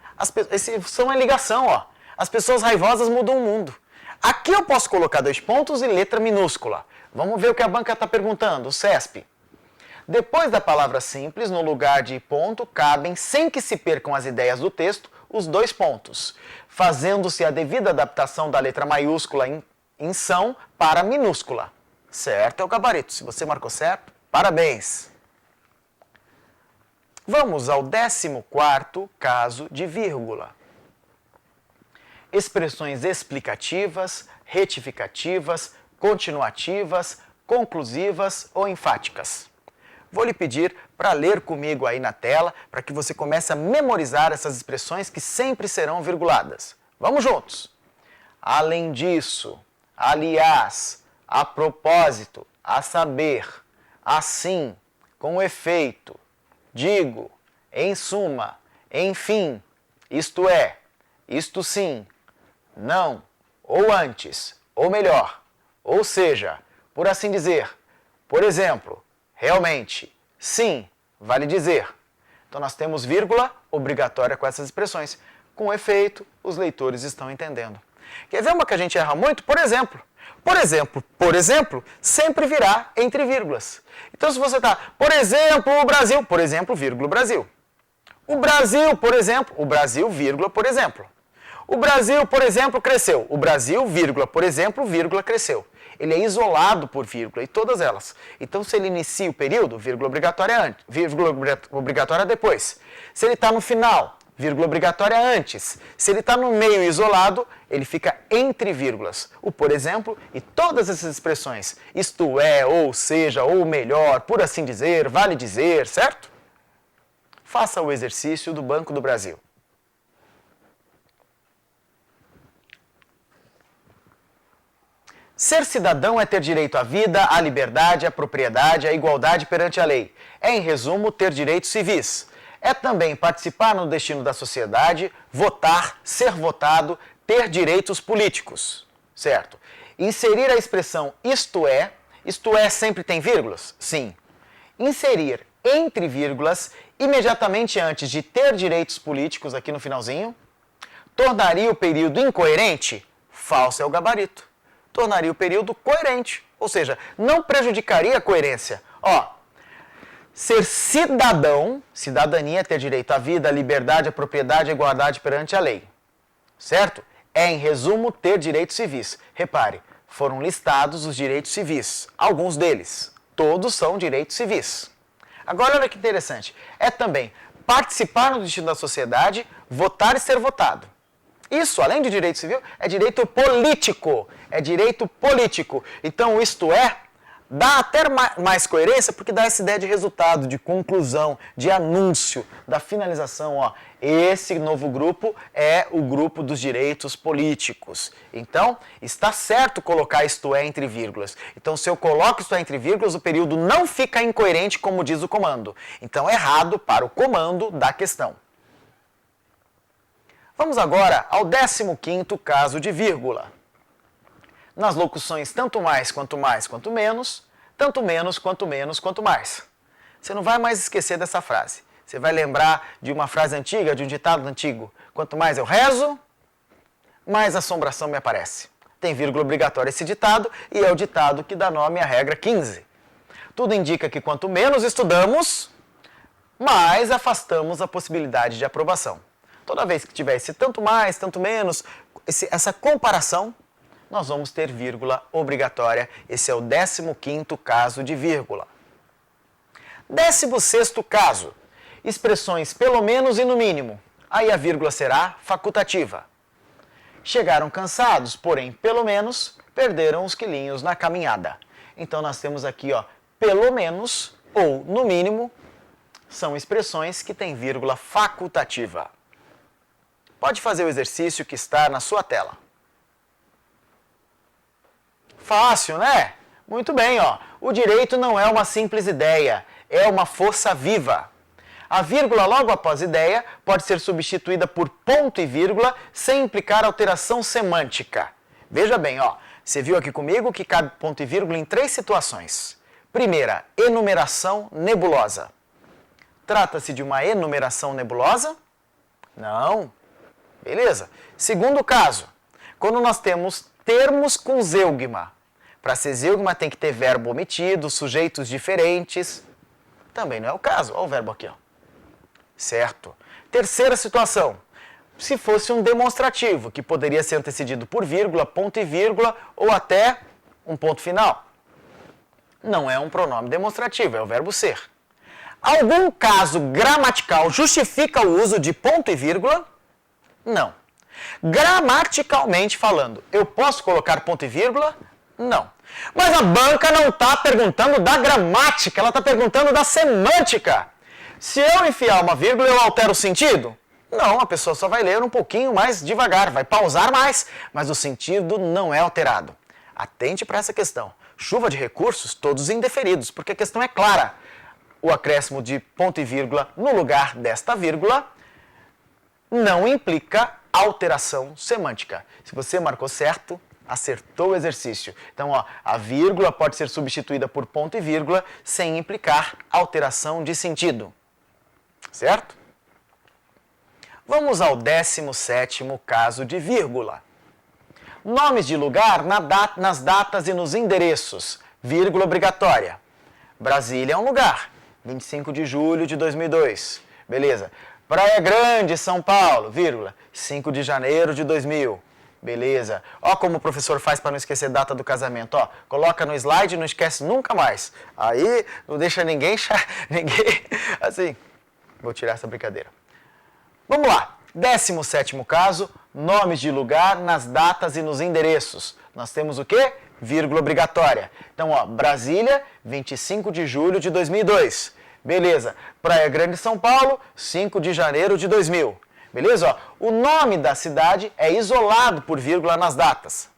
Esse são é ligação, ó. As pessoas raivosas mudam o mundo. Aqui eu posso colocar 2 pontos e letra minúscula. Vamos ver o que a banca está perguntando. O CESP. Depois da palavra simples, no lugar de ponto, cabem, sem que se percam as ideias do texto, os 2 pontos, fazendo-se a devida adaptação da letra maiúscula em são para minúscula. Certo é o gabarito. Se você marcou certo, parabéns! Vamos ao 14º caso de vírgula. Expressões explicativas, retificativas, continuativas, conclusivas ou enfáticas. Vou lhe pedir para ler comigo aí na tela, para que você comece a memorizar essas expressões que sempre serão virguladas. Vamos juntos! Além disso, aliás, a propósito, a saber, assim, com efeito, digo, em suma, enfim, isto é, isto sim, não, ou antes, ou melhor, ou seja, por assim dizer, por exemplo, realmente, sim, vale dizer. Então nós temos vírgula obrigatória com essas expressões. Com efeito, os leitores estão entendendo. Quer ver uma que a gente erra muito? Por exemplo. Por exemplo, sempre virá entre vírgulas. Então se você está, por exemplo, o Brasil, por exemplo, vírgula, Brasil. O Brasil, por exemplo, o Brasil, vírgula, por exemplo. O Brasil, por exemplo, cresceu. O Brasil, vírgula, por exemplo, vírgula, cresceu. Ele é isolado por vírgula, e todas elas. Então, se ele inicia o período, vírgula obrigatória antes, vírgula obrigatória depois. Se ele está no final, vírgula obrigatória antes. Se ele está no meio isolado, ele fica entre vírgulas. O por exemplo e todas essas expressões, isto é, ou seja, ou melhor, por assim dizer, vale dizer, certo? Faça o exercício do Banco do Brasil. Ser cidadão é ter direito à vida, à liberdade, à propriedade, à igualdade perante a lei. É, em resumo, ter direitos civis. É também participar no destino da sociedade, votar, ser votado, ter direitos políticos. Certo? Inserir a expressão isto é sempre tem vírgulas? Sim. Inserir entre vírgulas, imediatamente antes de ter direitos políticos, aqui no finalzinho, tornaria o período incoerente? Falso é o gabarito. Tornaria o período coerente, ou seja, não prejudicaria a coerência. Ó, ser cidadão, cidadania é ter direito à vida, à liberdade, à propriedade, à igualdade perante a lei. Certo? É, em resumo, ter direitos civis. Repare, foram listados os direitos civis, alguns deles. Todos são direitos civis. Agora, olha que interessante. É também participar no destino da sociedade, votar e ser votado. Isso, além de direito civil, é direito político. É direito político. Então, isto é, dá até mais coerência porque dá essa ideia de resultado, de conclusão, de anúncio, da finalização. Ó, esse novo grupo é o grupo dos direitos políticos. Então, está certo colocar isto é entre vírgulas. Então, se eu coloco isto é entre vírgulas, o período não fica incoerente, como diz o comando. Então, errado para o comando da questão. Vamos agora ao 15º caso de vírgula. Nas locuções tanto mais, quanto mais, quanto menos, tanto menos, quanto menos, quanto mais. Você não vai mais esquecer dessa frase. Você vai lembrar de uma frase antiga, de um ditado antigo. Quanto mais eu rezo, mais assombração me aparece. Tem vírgula obrigatória esse ditado e é o ditado que dá nome à regra 15. Tudo indica que quanto menos estudamos, mais afastamos a possibilidade de aprovação. Toda vez que tiver esse tanto mais, tanto menos, essa comparação, nós vamos ter vírgula obrigatória. Esse é o 15º caso de vírgula. 16º caso, expressões pelo menos e no mínimo. Aí a vírgula será facultativa. Chegaram cansados, porém, pelo menos, perderam uns quilinhos na caminhada. Então, nós temos aqui, ó, pelo menos ou no mínimo, são expressões que têm vírgula facultativa. Pode fazer o exercício que está na sua tela. Fácil, né? Muito bem, ó. O direito não é uma simples ideia, é uma força viva. A vírgula logo após ideia pode ser substituída por ponto e vírgula sem implicar alteração semântica. Veja bem, ó. Você viu aqui comigo que cabe ponto e vírgula em 3 situações. Primeira, enumeração nebulosa. Trata-se de uma enumeração nebulosa? Não. Beleza. Segundo caso, quando nós temos termos com zeugma. Para ser zeugma tem que ter verbo omitido, sujeitos diferentes. Também não é o caso. Olha o verbo aqui, ó. Certo. Terceira situação. Se fosse um demonstrativo, que poderia ser antecedido por vírgula, ponto e vírgula, ou até um ponto final. Não é um pronome demonstrativo, é o verbo ser. Algum caso gramatical justifica o uso de ponto e vírgula? Não. Gramaticalmente falando, eu posso colocar ponto e vírgula? Não. Mas a banca não está perguntando da gramática, ela está perguntando da semântica. Se eu enfiar uma vírgula, eu altero o sentido? Não, a pessoa só vai ler um pouquinho mais devagar, vai pausar mais, mas o sentido não é alterado. Atente para essa questão. Chuva de recursos, todos indeferidos, porque a questão é clara. O acréscimo de ponto e vírgula no lugar desta vírgula não implica alteração semântica. Se você marcou certo, acertou o exercício. Então, ó, a vírgula pode ser substituída por ponto e vírgula sem implicar alteração de sentido. Certo? Vamos ao 17º caso de vírgula. Nomes de lugar nas datas e nos endereços. Vírgula obrigatória. Brasília é um lugar. 25 de julho de 2002. Beleza. Praia Grande, São Paulo, vírgula. 5 de janeiro de 2000. Beleza. Ó como o professor faz para não esquecer a data do casamento. Ó, coloca no slide e não esquece nunca mais. Aí não deixa ninguém assim. Vou tirar essa brincadeira. Vamos lá. 17º caso, nomes de lugar nas datas e nos endereços. Nós temos o quê? Vírgula obrigatória. Então, ó, Brasília, 25 de julho de 2002. Beleza. Praia Grande, São Paulo, 5 de janeiro de 2000. Beleza? Ó, o nome da cidade é isolado por vírgula nas datas.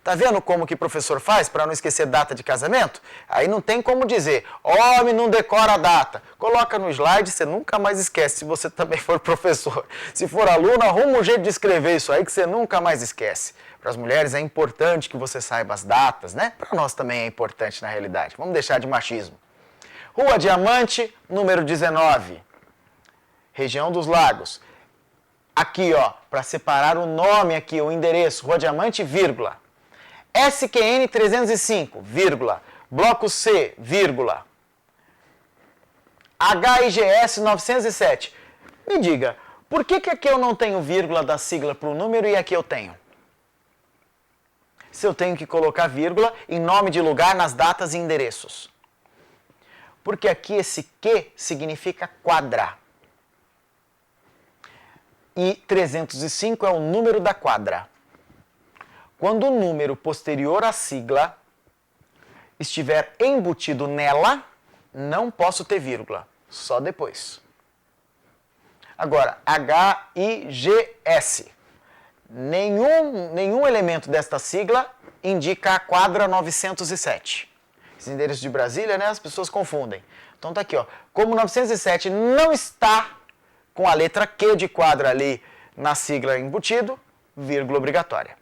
Tá vendo como que o professor faz para não esquecer data de casamento? Aí não tem como dizer, homem não decora a data. Coloca no slide, você nunca mais esquece, se você também for professor. Se for aluno, arruma um jeito de escrever isso aí que você nunca mais esquece. Para as mulheres é importante que você saiba as datas, né? Para nós também é importante na realidade. Vamos deixar de machismo. Rua Diamante, número 19. Região dos Lagos. Aqui, ó, para separar o nome aqui, o endereço, Rua Diamante, vírgula. SQN 305, vírgula. Bloco C, vírgula. HIGS 907. Me diga, por que aqui eu não tenho vírgula da sigla para o número e aqui eu tenho? Se eu tenho que colocar vírgula em nome de lugar nas datas e endereços. Porque aqui esse Q significa quadra. E 305 é o número da quadra. Quando o número posterior à sigla estiver embutido nela, não posso ter vírgula, só depois. Agora, HIGS. Nenhum elemento desta sigla indica a quadra 907. Esse endereço de Brasília, né, as pessoas confundem. Então tá aqui, ó. Como 907 não está com a letra Q de quadra ali na sigla embutido, vírgula obrigatória.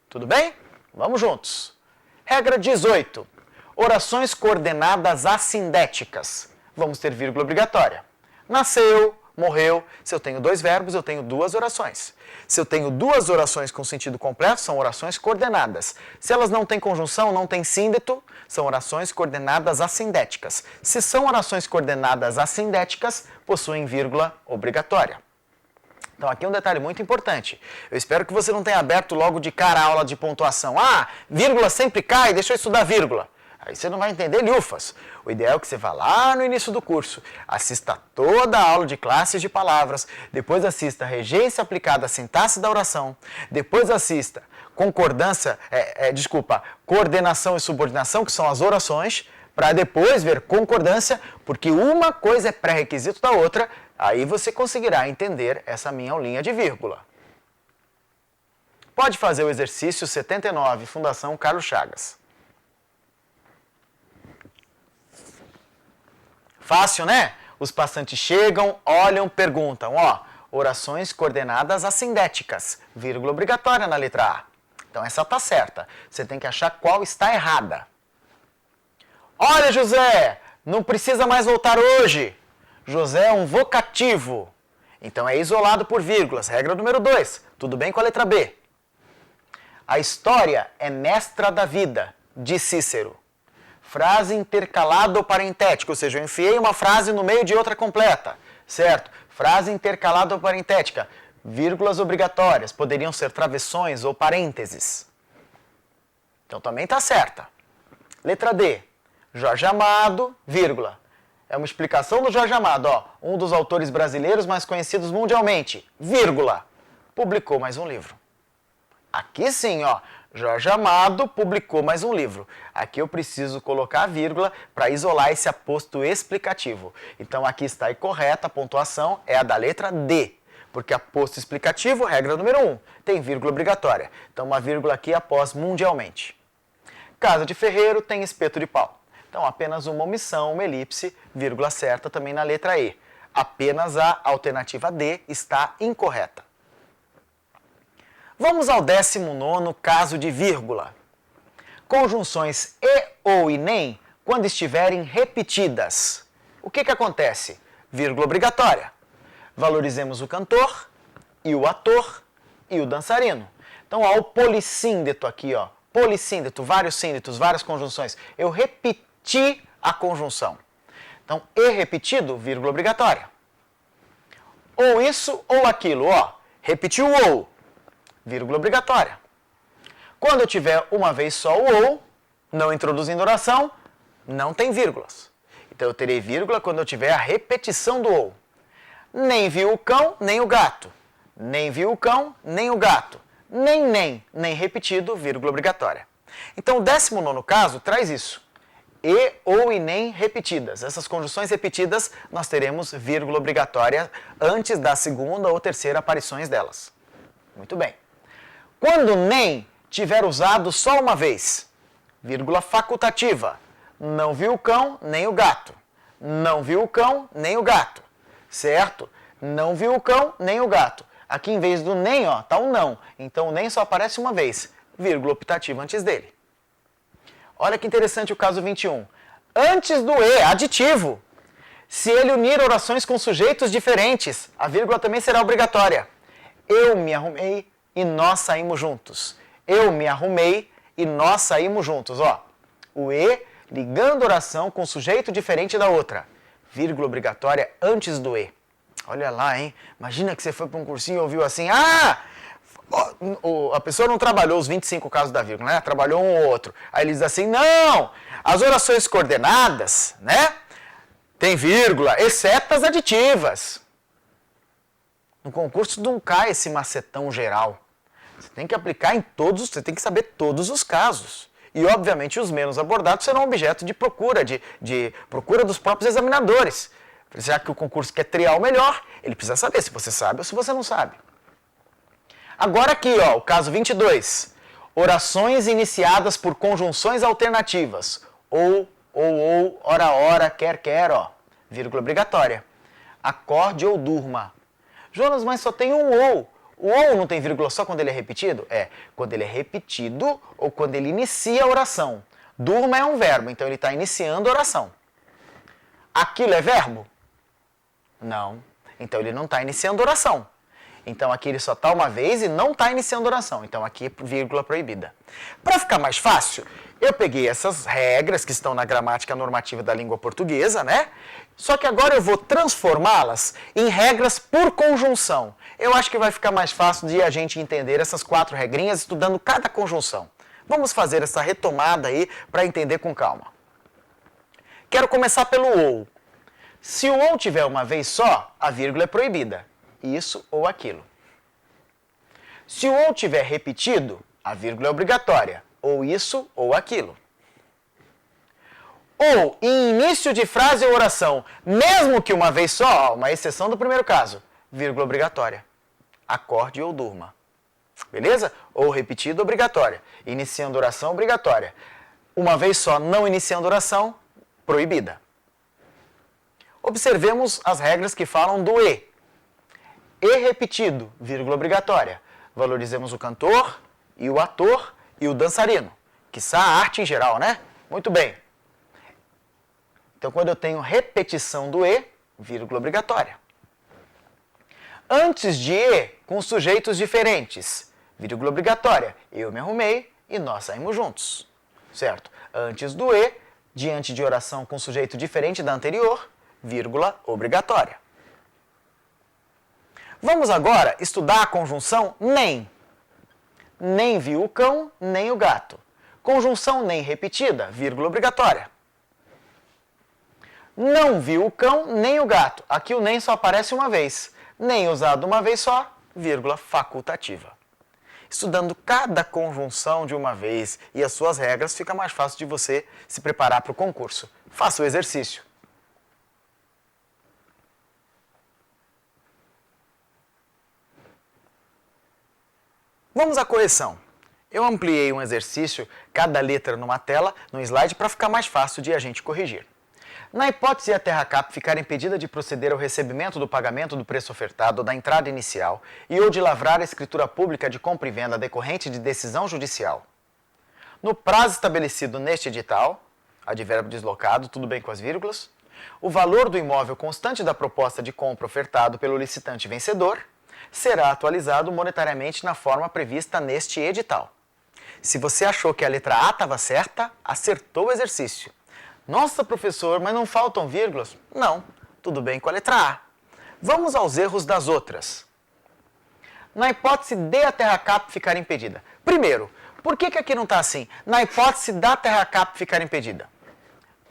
Tudo bem? Vamos juntos. Regra 18. Orações coordenadas assindéticas. Vamos ter vírgula obrigatória. Nasceu, morreu. Se eu tenho 2 verbos, eu tenho 2 orações. Se eu tenho 2 orações com sentido completo, são orações coordenadas. Se elas não têm conjunção, não têm síndeto, são orações coordenadas assindéticas. Se são orações coordenadas assindéticas, possuem vírgula obrigatória. Então, aqui um detalhe muito importante. Eu espero que você não tenha aberto logo de cara a aula de pontuação. Ah, vírgula sempre cai, deixa eu estudar vírgula. Aí você não vai entender lhufas. O ideal é que você vá lá no início do curso, assista toda a aula de classes de palavras, depois assista regência aplicada à sintaxe da oração, depois assista coordenação e subordinação, que são as orações, para depois ver concordância, porque uma coisa é pré-requisito da outra, aí você conseguirá entender essa minha aulinha de vírgula. Pode fazer o exercício 79, Fundação Carlos Chagas. Fácil, né? Os passantes chegam, olham, perguntam, ó, orações coordenadas assindéticas, vírgula obrigatória na letra A. Então essa tá certa. Você tem que achar qual está errada. Olha, José, não precisa mais voltar hoje. José é um vocativo. Então é isolado por vírgulas. Regra número 2. Tudo bem com a letra B. A história é mestra da vida, diz Cícero. Frase intercalada ou parentética, ou seja, eu enfiei uma frase no meio de outra completa, certo? Frase intercalada ou parentética, vírgulas obrigatórias, poderiam ser travessões ou parênteses. Então também está certa. Letra D, Jorge Amado, vírgula. É uma explicação do Jorge Amado, ó, um dos autores brasileiros mais conhecidos mundialmente, vírgula. Publicou mais um livro. Aqui sim, ó, Jorge Amado publicou mais um livro. Aqui eu preciso colocar a vírgula para isolar esse aposto explicativo. Então aqui está correta, a pontuação é a da letra D, porque aposto explicativo, regra número 1, tem vírgula obrigatória. Então uma vírgula aqui após mundialmente. Casa de ferreiro tem espeto de pau. Então apenas uma omissão, uma elipse, vírgula certa também na letra E. Apenas a alternativa D está incorreta. Vamos ao 19º caso de vírgula. Conjunções e, ou e, nem, quando estiverem repetidas. O que acontece? Vírgula obrigatória. Valorizemos o cantor, e o ator, e o dançarino. Então, ó, o polissíndeto aqui, ó. Polissíndeto, vários síndetos, várias conjunções. Eu repeti a conjunção. Então, e repetido, vírgula obrigatória. Ou isso, ou aquilo, ó. Repetiu o ou. Vírgula obrigatória. Quando eu tiver uma vez só o ou, não introduzindo oração, não tem vírgulas. Então eu terei vírgula quando eu tiver a repetição do ou. Nem viu o cão, nem o gato. Nem viu o cão, nem o gato. Nem repetido, vírgula obrigatória. Então o 19º caso traz isso. E, ou e nem repetidas. Essas conjunções repetidas, nós teremos vírgula obrigatória antes da segunda ou terceira aparições delas. Muito bem. Quando nem tiver usado só uma vez, vírgula facultativa, não viu o cão nem o gato. Não viu o cão nem o gato. Certo? Não viu o cão nem o gato. Aqui em vez do nem, ó, tá um não. Então o nem só aparece uma vez, vírgula optativa antes dele. Olha que interessante o caso 21. Antes do e, aditivo. Se ele unir orações com sujeitos diferentes, a vírgula também será obrigatória. Eu me arrumei e nós saímos juntos. Eu me arrumei e nós saímos juntos. Ó, o e ligando oração com sujeito diferente da outra. Vírgula obrigatória antes do e. Olha lá, hein? Imagina que você foi para um cursinho e ouviu assim, a pessoa não trabalhou os 25 casos da vírgula, né? Trabalhou um ou outro. Aí ele diz assim, não, as orações coordenadas, né? Tem vírgula, exceto as aditivas. No concurso não cai esse macetão geral. Você tem que aplicar em todos, você tem que saber todos os casos. E, obviamente, os menos abordados serão objeto de procura, de procura dos próprios examinadores. Já que o concurso quer triar o melhor, ele precisa saber se você sabe ou se você não sabe. Agora aqui, ó, o caso 22. Orações iniciadas por conjunções alternativas. Ou, ora, quer, ó. Vírgula obrigatória. Acorde ou durma. Jonas, mas só tem um ou. O ou não tem vírgula só quando ele é repetido? É, quando ele é repetido ou quando ele inicia a oração. Durma é um verbo, então ele está iniciando a oração. Aquilo é verbo? Não. Então ele não está iniciando a oração. Então aqui ele só está uma vez e não está iniciando a oração. Então aqui é vírgula proibida. Para ficar mais fácil, eu peguei essas regras que estão na gramática normativa da língua portuguesa, né? Só que agora eu vou transformá-las em regras por conjunção. Eu acho que vai ficar mais fácil de a gente entender essas 4 regrinhas estudando cada conjunção. Vamos fazer essa retomada aí para entender com calma. Quero começar pelo ou. Se o ou tiver uma vez só, a vírgula é proibida. Isso ou aquilo. Se o ou tiver repetido, a vírgula é obrigatória. Ou isso ou aquilo. Ou em início de frase ou oração, mesmo que uma vez só, uma exceção do primeiro caso, vírgula obrigatória. Acorde ou durma. Beleza? Ou repetido, obrigatória. Iniciando oração, obrigatória. Uma vez só, não iniciando oração, proibida. Observemos as regras que falam do e. E repetido, vírgula obrigatória. Valorizemos o cantor, e o ator, e o dançarino. Quiçá a arte em geral, né? Muito bem. Então, quando eu tenho repetição do e, vírgula obrigatória. Antes de e, com sujeitos diferentes, vírgula obrigatória. Eu me arrumei e nós saímos juntos. Certo? Antes do e, diante de oração com sujeito diferente da anterior, vírgula obrigatória. Vamos agora estudar a conjunção nem. Nem viu o cão, nem o gato. Conjunção nem repetida, vírgula obrigatória. Não viu o cão, nem o gato. Aqui o nem só aparece uma vez. Nem usado uma vez só, vírgula facultativa. Estudando cada conjunção de uma vez e as suas regras, fica mais fácil de você se preparar para o concurso. Faça o exercício. Vamos à correção. Eu ampliei um exercício, cada letra numa tela, num slide, para ficar mais fácil de a gente corrigir. Na hipótese de a Terracap ficar impedida de proceder ao recebimento do pagamento do preço ofertado ou da entrada inicial e ou de lavrar a escritura pública de compra e venda decorrente de decisão judicial, no prazo estabelecido neste edital, advérbio deslocado, tudo bem com as vírgulas, o valor do imóvel constante da proposta de compra ofertado pelo licitante vencedor será atualizado monetariamente na forma prevista neste edital. Se você achou que a letra A estava certa, acertou o exercício. Nossa, professor, mas não faltam vírgulas? Não, tudo bem com a letra A. Vamos aos erros das outras. Na hipótese de a Terracap ficar impedida. Primeiro, por que aqui não está assim? Na hipótese da Terracap ficar impedida.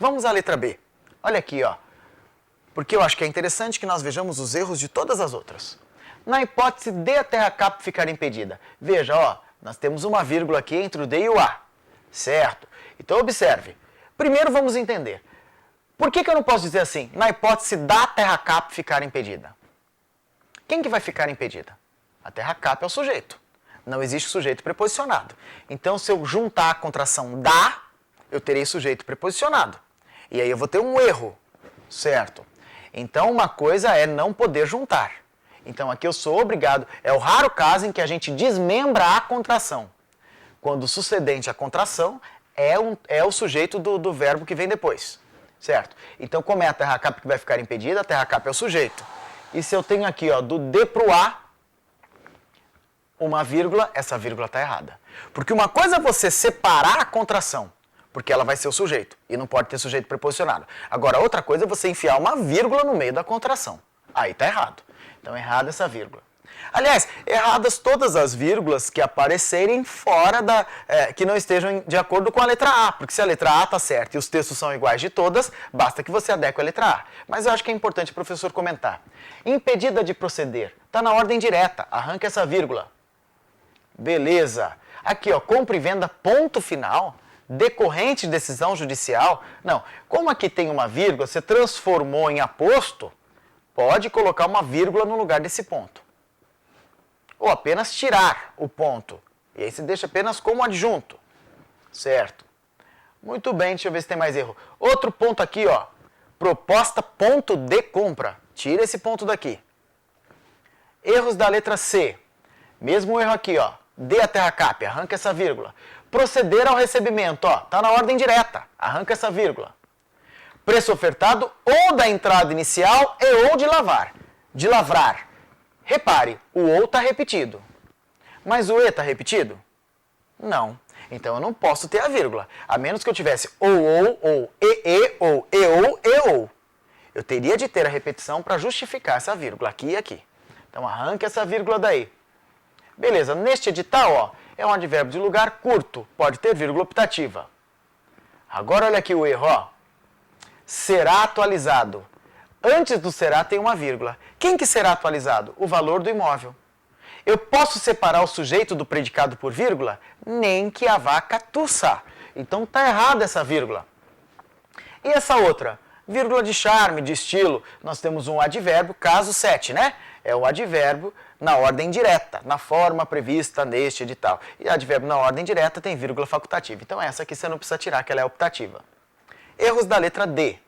Vamos à letra B. Olha aqui, ó. Porque eu acho que é interessante que nós vejamos os erros de todas as outras. Na hipótese de a Terracap ficar impedida. Veja, ó, nós temos uma vírgula aqui entre o D e o A. Certo? Então, observe. Primeiro vamos entender. Por que eu não posso dizer assim, na hipótese da Terracap ficar impedida? Quem que vai ficar impedida? A Terracap é o sujeito. Não existe sujeito preposicionado. Então, se eu juntar a contração da, eu terei sujeito preposicionado. E aí eu vou ter um erro, certo? Então, uma coisa é não poder juntar. Então, aqui eu sou obrigado. É o raro caso em que a gente desmembra a contração. Quando o sucedente à contração é o sujeito do verbo que vem depois, certo? Então, como é a Terracap que vai ficar impedida, a Terracap é o sujeito. E se eu tenho aqui, ó, do D para o A, uma vírgula, essa vírgula está errada. Porque uma coisa é você separar a contração, porque ela vai ser o sujeito, e não pode ter sujeito preposicionado. Agora, outra coisa é você enfiar uma vírgula no meio da contração. Aí está errado. Então, errada essa vírgula. Aliás, erradas todas as vírgulas que aparecerem fora que não estejam de acordo com a letra A, porque se a letra A está certa e os textos são iguais de todas, basta que você adeque a letra A. Mas eu acho que é importante o professor comentar. Impedida de proceder, está na ordem direta, arranca essa vírgula. Beleza. Aqui, ó, compra e venda, ponto final, decorrente de decisão judicial. Não, como aqui tem uma vírgula, você transformou em aposto, pode colocar uma vírgula no lugar desse ponto. Ou apenas tirar o ponto. E aí você deixa apenas como adjunto. Certo? Muito bem, deixa eu ver se tem mais erro. Outro ponto aqui, ó. Proposta ponto de compra. Tira esse ponto daqui. Erros da letra C. Mesmo erro aqui, ó. D a Terracap, arranca essa vírgula. Proceder ao recebimento, ó. Tá na ordem direta. Arranca essa vírgula. Preço ofertado ou da entrada inicial e ou de lavar. De lavrar. Repare, o ou está repetido. Mas o e está repetido? Não. Então eu não posso ter a vírgula. A menos que eu tivesse ou, e, ou. Eu teria de ter a repetição para justificar essa vírgula, aqui e aqui. Então arranque essa vírgula daí. Beleza, neste edital, ó, é um advérbio de lugar curto, pode ter vírgula optativa. Agora olha aqui o erro, ó. Será atualizado. Antes do será tem uma vírgula. Quem que será atualizado? O valor do imóvel. Eu posso separar o sujeito do predicado por vírgula? Nem que a vaca tussa. Então tá errada essa vírgula. E essa outra? Vírgula de charme, de estilo. Nós temos um advérbio, caso 7, né? É o advérbio na ordem direta, na forma prevista neste edital. E advérbio na ordem direta tem vírgula facultativa. Então essa aqui você não precisa tirar, que ela é optativa. Erros da letra D.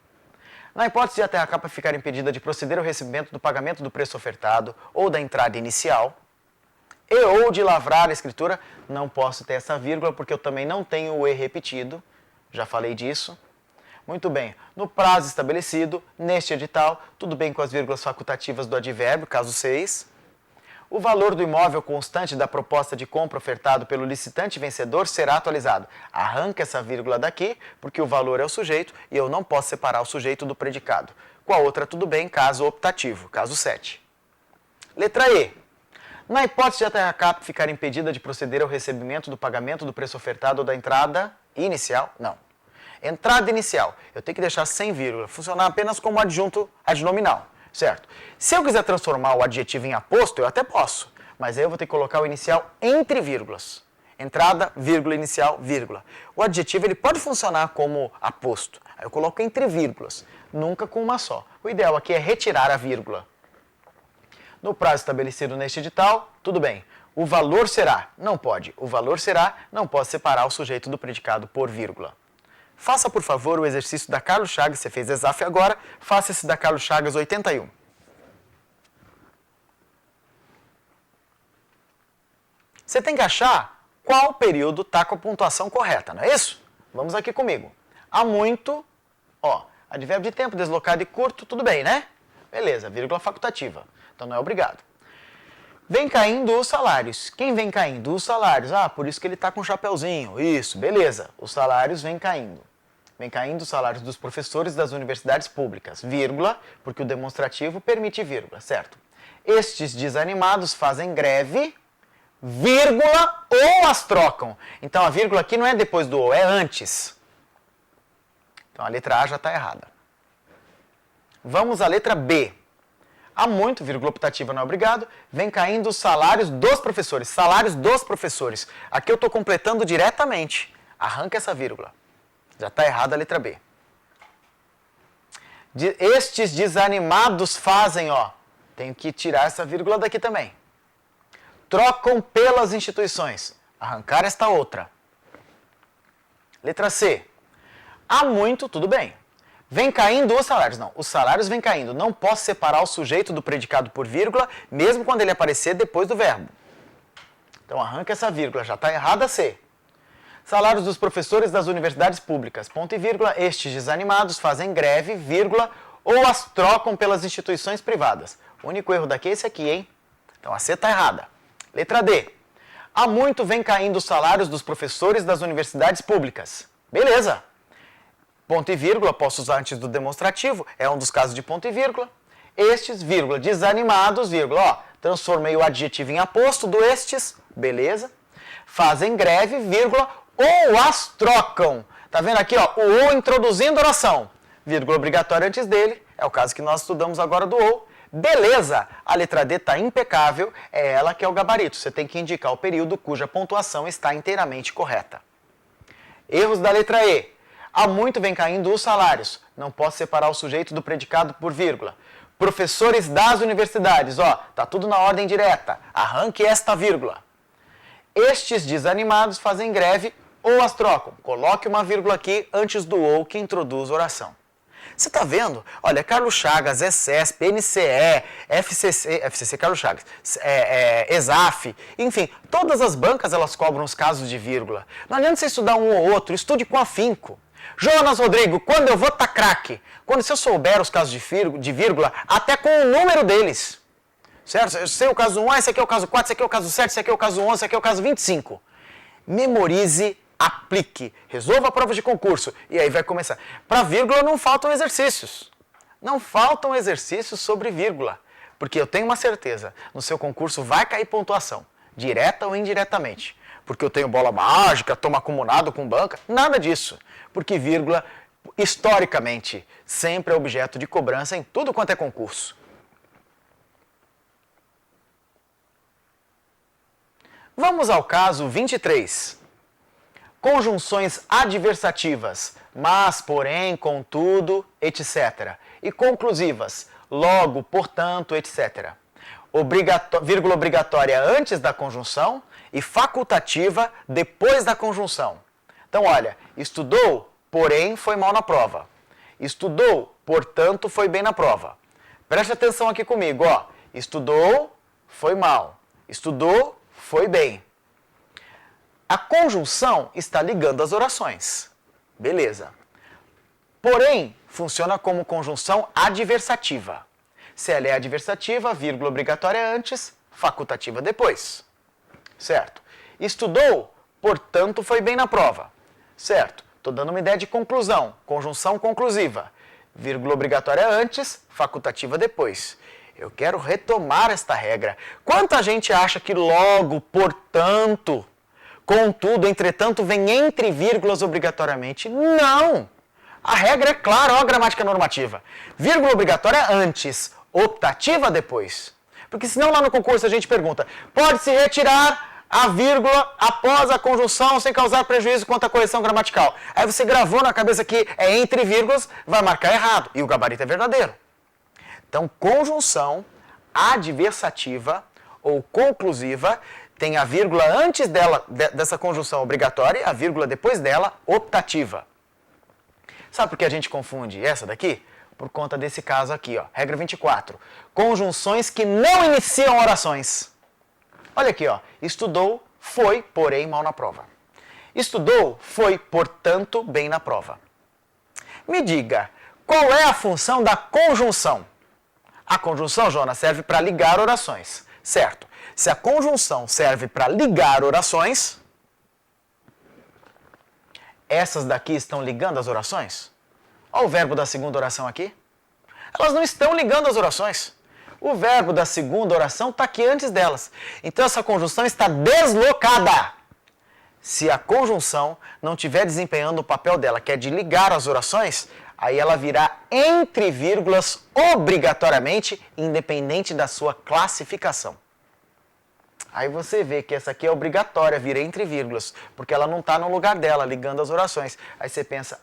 Na hipótese de a terra capa ficar impedida de proceder ao recebimento do pagamento do preço ofertado ou da entrada inicial, e ou de lavrar a escritura, não posso ter essa vírgula porque eu também não tenho o E repetido, já falei disso. Muito bem, no prazo estabelecido, neste edital, tudo bem com as vírgulas facultativas do advérbio, caso 6. O valor do imóvel constante da proposta de compra ofertado pelo licitante vencedor será atualizado. Arranca essa vírgula daqui, porque o valor é o sujeito e eu não posso separar o sujeito do predicado. Com a outra, tudo bem, caso optativo, caso 7. Letra E. Na hipótese de a terra cap ficar impedida de proceder ao recebimento do pagamento do preço ofertado ou da entrada inicial, não. Entrada inicial, eu tenho que deixar sem vírgula, funcionar apenas como adjunto adnominal. Certo? Se eu quiser transformar o adjetivo em aposto, eu até posso, mas aí eu vou ter que colocar o inicial entre vírgulas. Entrada, vírgula, inicial, vírgula. O adjetivo ele pode funcionar como aposto. Aí eu coloco entre vírgulas, nunca com uma só. O ideal aqui é retirar a vírgula. No prazo estabelecido neste edital, tudo bem. O valor será, não pode. O valor será, não posso separar o sujeito do predicado por vírgula. Faça, por favor, o exercício da Carlos Chagas, você fez ESAF agora, faça esse da Carlos Chagas 81. Você tem que achar qual período está com a pontuação correta, não é isso? Vamos aqui comigo. Há muito, ó, advérbio de tempo, deslocado e curto, tudo bem, né? Beleza, vírgula facultativa, então não é obrigado. Vem caindo os salários. Quem vem caindo? Os salários. Ah, por isso que ele está com um chapeuzinho. Isso, beleza. Os salários vêm caindo. Vem caindo os salários dos professores das universidades públicas, vírgula, porque o demonstrativo permite vírgula, certo? Estes desanimados fazem greve, vírgula, ou as trocam. Então a vírgula aqui não é depois do ou, é antes. Então a letra A já está errada. Vamos à letra B. Há muito, vírgula optativa não é obrigado, vem caindo os salários dos professores. Salários dos professores. Aqui eu estou completando diretamente. Arranca essa vírgula. Já está errada a letra B. Estes desanimados fazem, ó. Tenho que tirar essa vírgula daqui também. Trocam pelas instituições. Arrancar esta outra. Letra C. Há muito, tudo bem. Vem caindo os salários. Não, os salários vêm caindo. Não posso separar o sujeito do predicado por vírgula, mesmo quando ele aparecer depois do verbo. Então arranca essa vírgula, já está errada a C. Salários dos professores das universidades públicas, ponto e vírgula, estes desanimados fazem greve, vírgula, ou as trocam pelas instituições privadas. O único erro daqui é esse aqui, hein? Então a C está errada. Letra D. Há muito vem caindo os salários dos professores das universidades públicas. Beleza. Ponto e vírgula, posso usar antes do demonstrativo, é um dos casos de ponto e vírgula. Estes, vírgula, desanimados, vírgula, ó, transformei o adjetivo em aposto do estes, beleza. Fazem greve, vírgula, ou as trocam. Tá vendo aqui, ó, o ou introduzindo oração. Vírgula obrigatória antes dele, é o caso que nós estudamos agora do ou. Beleza, a letra D está impecável, é ela que é o gabarito. Você tem que indicar o período cuja pontuação está inteiramente correta. Erros da letra E. Há muito vem caindo os salários. Não posso separar o sujeito do predicado por vírgula. Professores das universidades, ó, tá tudo na ordem direta. Arranque esta vírgula. Estes desanimados fazem greve ou as trocam. Coloque uma vírgula aqui antes do ou que introduz oração. Você está vendo? Olha, Carlos Chagas, ECESP, NCE, FCC Carlos Chagas, ESAF, enfim, todas as bancas elas cobram os casos de vírgula. Não adianta você estudar um ou outro, estude com afinco. Jonas Rodrigo, quando eu vou estar craque? Quando se eu souber os casos de vírgula, até com o número deles. Certo? Eu sei o caso 1, esse aqui é o caso 4, esse aqui é o caso 7, esse aqui é o caso 11, esse aqui é o caso 25. Memorize, aplique, resolva a prova de concurso e aí vai começar. Para vírgula não faltam exercícios. Não faltam exercícios sobre vírgula, porque eu tenho uma certeza, no seu concurso vai cair pontuação, direta ou indiretamente. porque eu tenho bola mágica, tomo acumulado com banca. Nada disso. Porque vírgula, historicamente, sempre é objeto de cobrança em tudo quanto é concurso. Vamos ao caso 23. Conjunções adversativas, mas, porém, contudo, etc. E conclusivas, logo, portanto, etc. Vírgula obrigatória antes da conjunção e facultativa depois da conjunção. Então, olha, estudou, porém, foi mal na prova. Estudou, portanto, foi bem na prova. Preste atenção aqui comigo, ó. Estudou, foi mal. Estudou, foi bem. A conjunção está ligando as orações. Beleza. Porém, funciona como conjunção adversativa. Se ela é adversativa, vírgula obrigatória antes, facultativa depois. Certo. Estudou, portanto, foi bem na prova. Certo. Estou dando uma ideia de conclusão. Conjunção conclusiva. Vírgula obrigatória antes, facultativa depois. Eu quero retomar esta regra. Quanta gente acha que logo, portanto, contudo, entretanto, vem entre vírgulas obrigatoriamente? Não! A regra é clara, ó a gramática normativa. Vírgula obrigatória antes, optativa depois. Porque senão lá no concurso a gente pergunta, pode-se retirar a vírgula após a conjunção sem causar prejuízo quanto à correção gramatical. Aí você gravou na cabeça que é entre vírgulas, vai marcar errado. E o gabarito é verdadeiro. Então, conjunção adversativa ou conclusiva tem a vírgula antes dela, dessa conjunção obrigatória, a vírgula depois dela, optativa. Sabe por que a gente confunde essa daqui? Por conta desse caso aqui, ó. Regra 24. Conjunções que não iniciam orações. Olha aqui, ó. Estudou, foi, porém, mal na prova. Estudou, foi, portanto, bem na prova. Me diga, qual é a função da conjunção? A conjunção, Jonas, serve para ligar orações, certo? Se a conjunção serve para ligar orações, essas daqui estão ligando as orações? Olha o verbo da segunda oração aqui. Elas não estão ligando as orações. O verbo da segunda oração está aqui antes delas. Então essa conjunção está deslocada. Se a conjunção não estiver desempenhando o papel dela, que é de ligar as orações, aí ela virá entre vírgulas obrigatoriamente, independente da sua classificação. Aí você vê que essa aqui é obrigatória, vira entre vírgulas, porque ela não está no lugar dela, ligando as orações. Aí você pensa,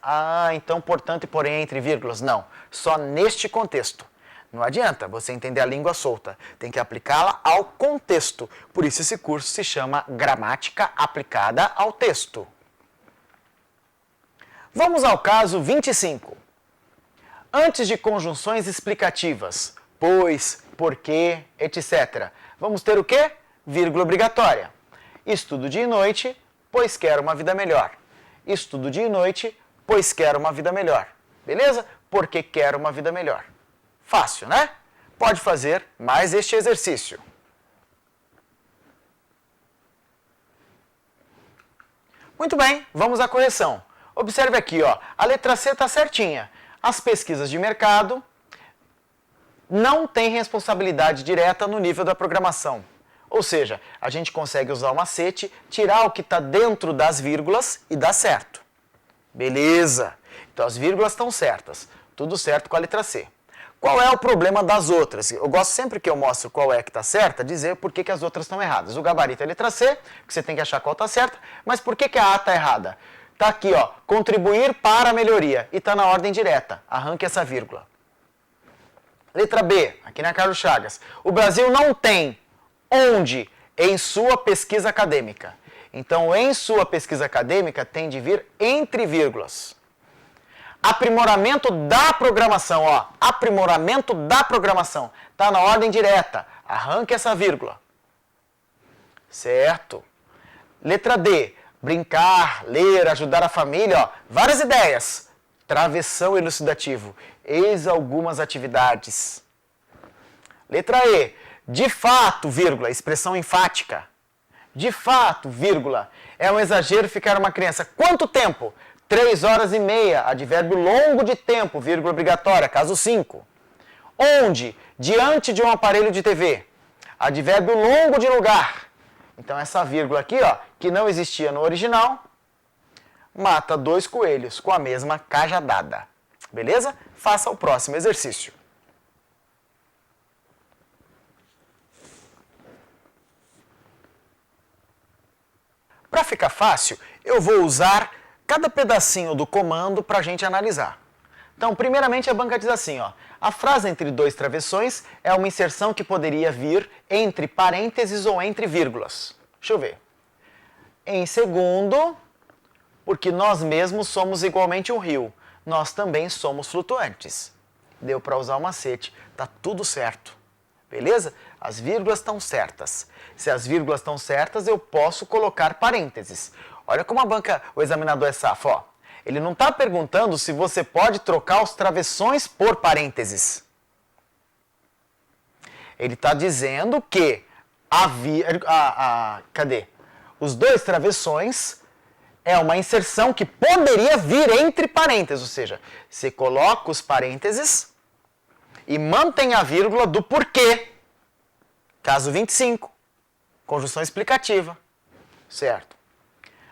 então portanto e porém entre vírgulas. Não, só neste contexto. Não adianta você entender a língua solta, tem que aplicá-la ao contexto. Por isso esse curso se chama Gramática Aplicada ao Texto. Vamos ao caso 25. Antes de conjunções explicativas, pois, porque, etc., vamos ter o quê? Vírgula obrigatória. Estudo dia e noite, pois quero uma vida melhor. Estudo dia e noite, pois quero uma vida melhor. Beleza? Porque quero uma vida melhor. Fácil, né? Pode fazer mais este exercício. Muito bem, vamos à correção. Observe aqui, ó, a letra C está certinha. As pesquisas de mercado não têm responsabilidade direta no nível da programação. Ou seja, a gente consegue usar o macete, tirar o que está dentro das vírgulas e dá certo. Beleza! Então as vírgulas estão certas. Tudo certo com a letra C. Qual é o problema das outras? Eu gosto sempre que eu mostro qual é que está certa, dizer por que as outras estão erradas. O gabarito é a letra C, que você tem que achar qual está certa, mas por que a A está errada? Está aqui, ó, contribuir para a melhoria, e está na ordem direta. Arranque essa vírgula. Letra B, aqui na Carlos Chagas. O Brasil não tem onde em sua pesquisa acadêmica. Então, em sua pesquisa acadêmica tem de vir entre vírgulas. Aprimoramento da programação, ó. Aprimoramento da programação. Está na ordem direta. Arranque essa vírgula. Certo. Letra D. Brincar, ler, ajudar a família, ó. Várias ideias. Travessão elucidativo. Eis algumas atividades. Letra E. De fato, vírgula, expressão enfática. De fato, vírgula, é um exagero ficar uma criança. Quanto tempo? 3 horas e meia, advérbio longo de tempo, vírgula obrigatória, caso 5. Onde? Diante de um aparelho de TV. Advérbio longo de lugar. Então essa vírgula aqui, ó, que não existia no original, mata 2 coelhos com a mesma cajadada. Beleza? Faça o próximo exercício. Para ficar fácil, eu vou usar cada pedacinho do comando para a gente analisar. Então, primeiramente, a banca diz assim, ó, a frase entre 2 travessões é uma inserção que poderia vir entre parênteses ou entre vírgulas. Deixa eu ver. Em segundo, porque nós mesmos somos igualmente um rio, nós também somos flutuantes. Deu para usar o macete, tá tudo certo. Beleza? As vírgulas estão certas. Se as vírgulas estão certas, eu posso colocar parênteses. Olha como a banca, o examinador é safo, ó. Ele não está perguntando se você pode trocar os travessões por parênteses. Ele está dizendo que os 2 travessões é uma inserção que poderia vir entre parênteses, ou seja, você coloca os parênteses e mantém a vírgula do porquê. Caso 25, conjunção explicativa, certo?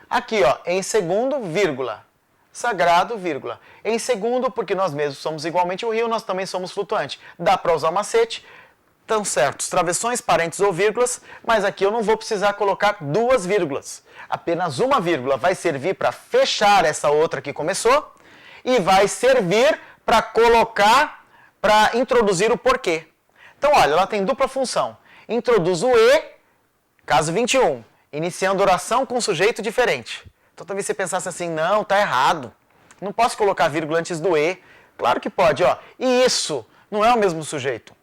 Aqui, ó, em segundo, vírgula, sagrado, vírgula. Em segundo, porque nós mesmos somos igualmente o rio, nós também somos flutuante. Dá para usar o macete, estão certos, travessões, parênteses ou vírgulas, mas aqui eu não vou precisar colocar 2 vírgulas. Apenas uma vírgula vai servir para fechar essa outra que começou e vai servir para colocar, para introduzir o porquê. Então, olha, ela tem dupla função. Introduz o e, caso 21, iniciando oração com sujeito diferente. Então, talvez você pensasse assim, não, tá errado. Não posso colocar vírgula antes do e. Claro que pode, ó. E isso não é o mesmo sujeito.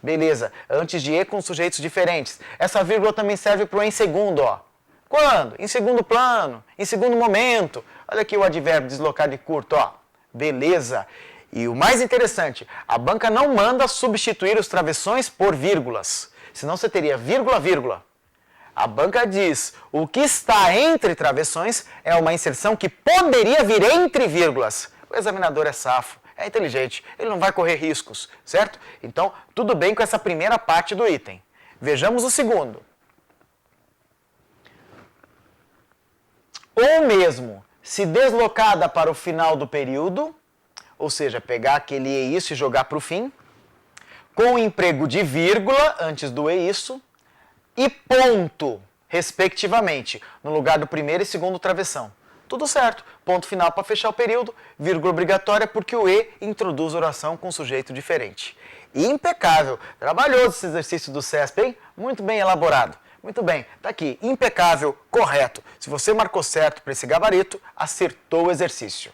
Beleza, antes de e com sujeitos diferentes. Essa vírgula também serve para o em segundo, ó. Quando? Em segundo plano, em segundo momento. Olha aqui o advérbio deslocado e curto, ó. Beleza. E o mais interessante, a banca não manda substituir os travessões por vírgulas. Senão você teria vírgula, vírgula. A banca diz, o que está entre travessões é uma inserção que poderia vir entre vírgulas. O examinador é safo, é inteligente, ele não vai correr riscos, certo? Então, tudo bem com essa primeira parte do item. Vejamos o segundo. Ou mesmo, se deslocada para o final do período, ou seja, pegar aquele e isso e jogar para o fim, com o emprego de vírgula antes do e isso, e ponto, respectivamente, no lugar do primeiro e segundo travessão. Tudo certo, ponto final para fechar o período, vírgula obrigatória porque o e introduz oração com sujeito diferente. Impecável, trabalhoso esse exercício do CESP, hein? Muito bem elaborado. Muito bem, tá aqui, impecável, correto. Se você marcou certo para esse gabarito, acertou o exercício.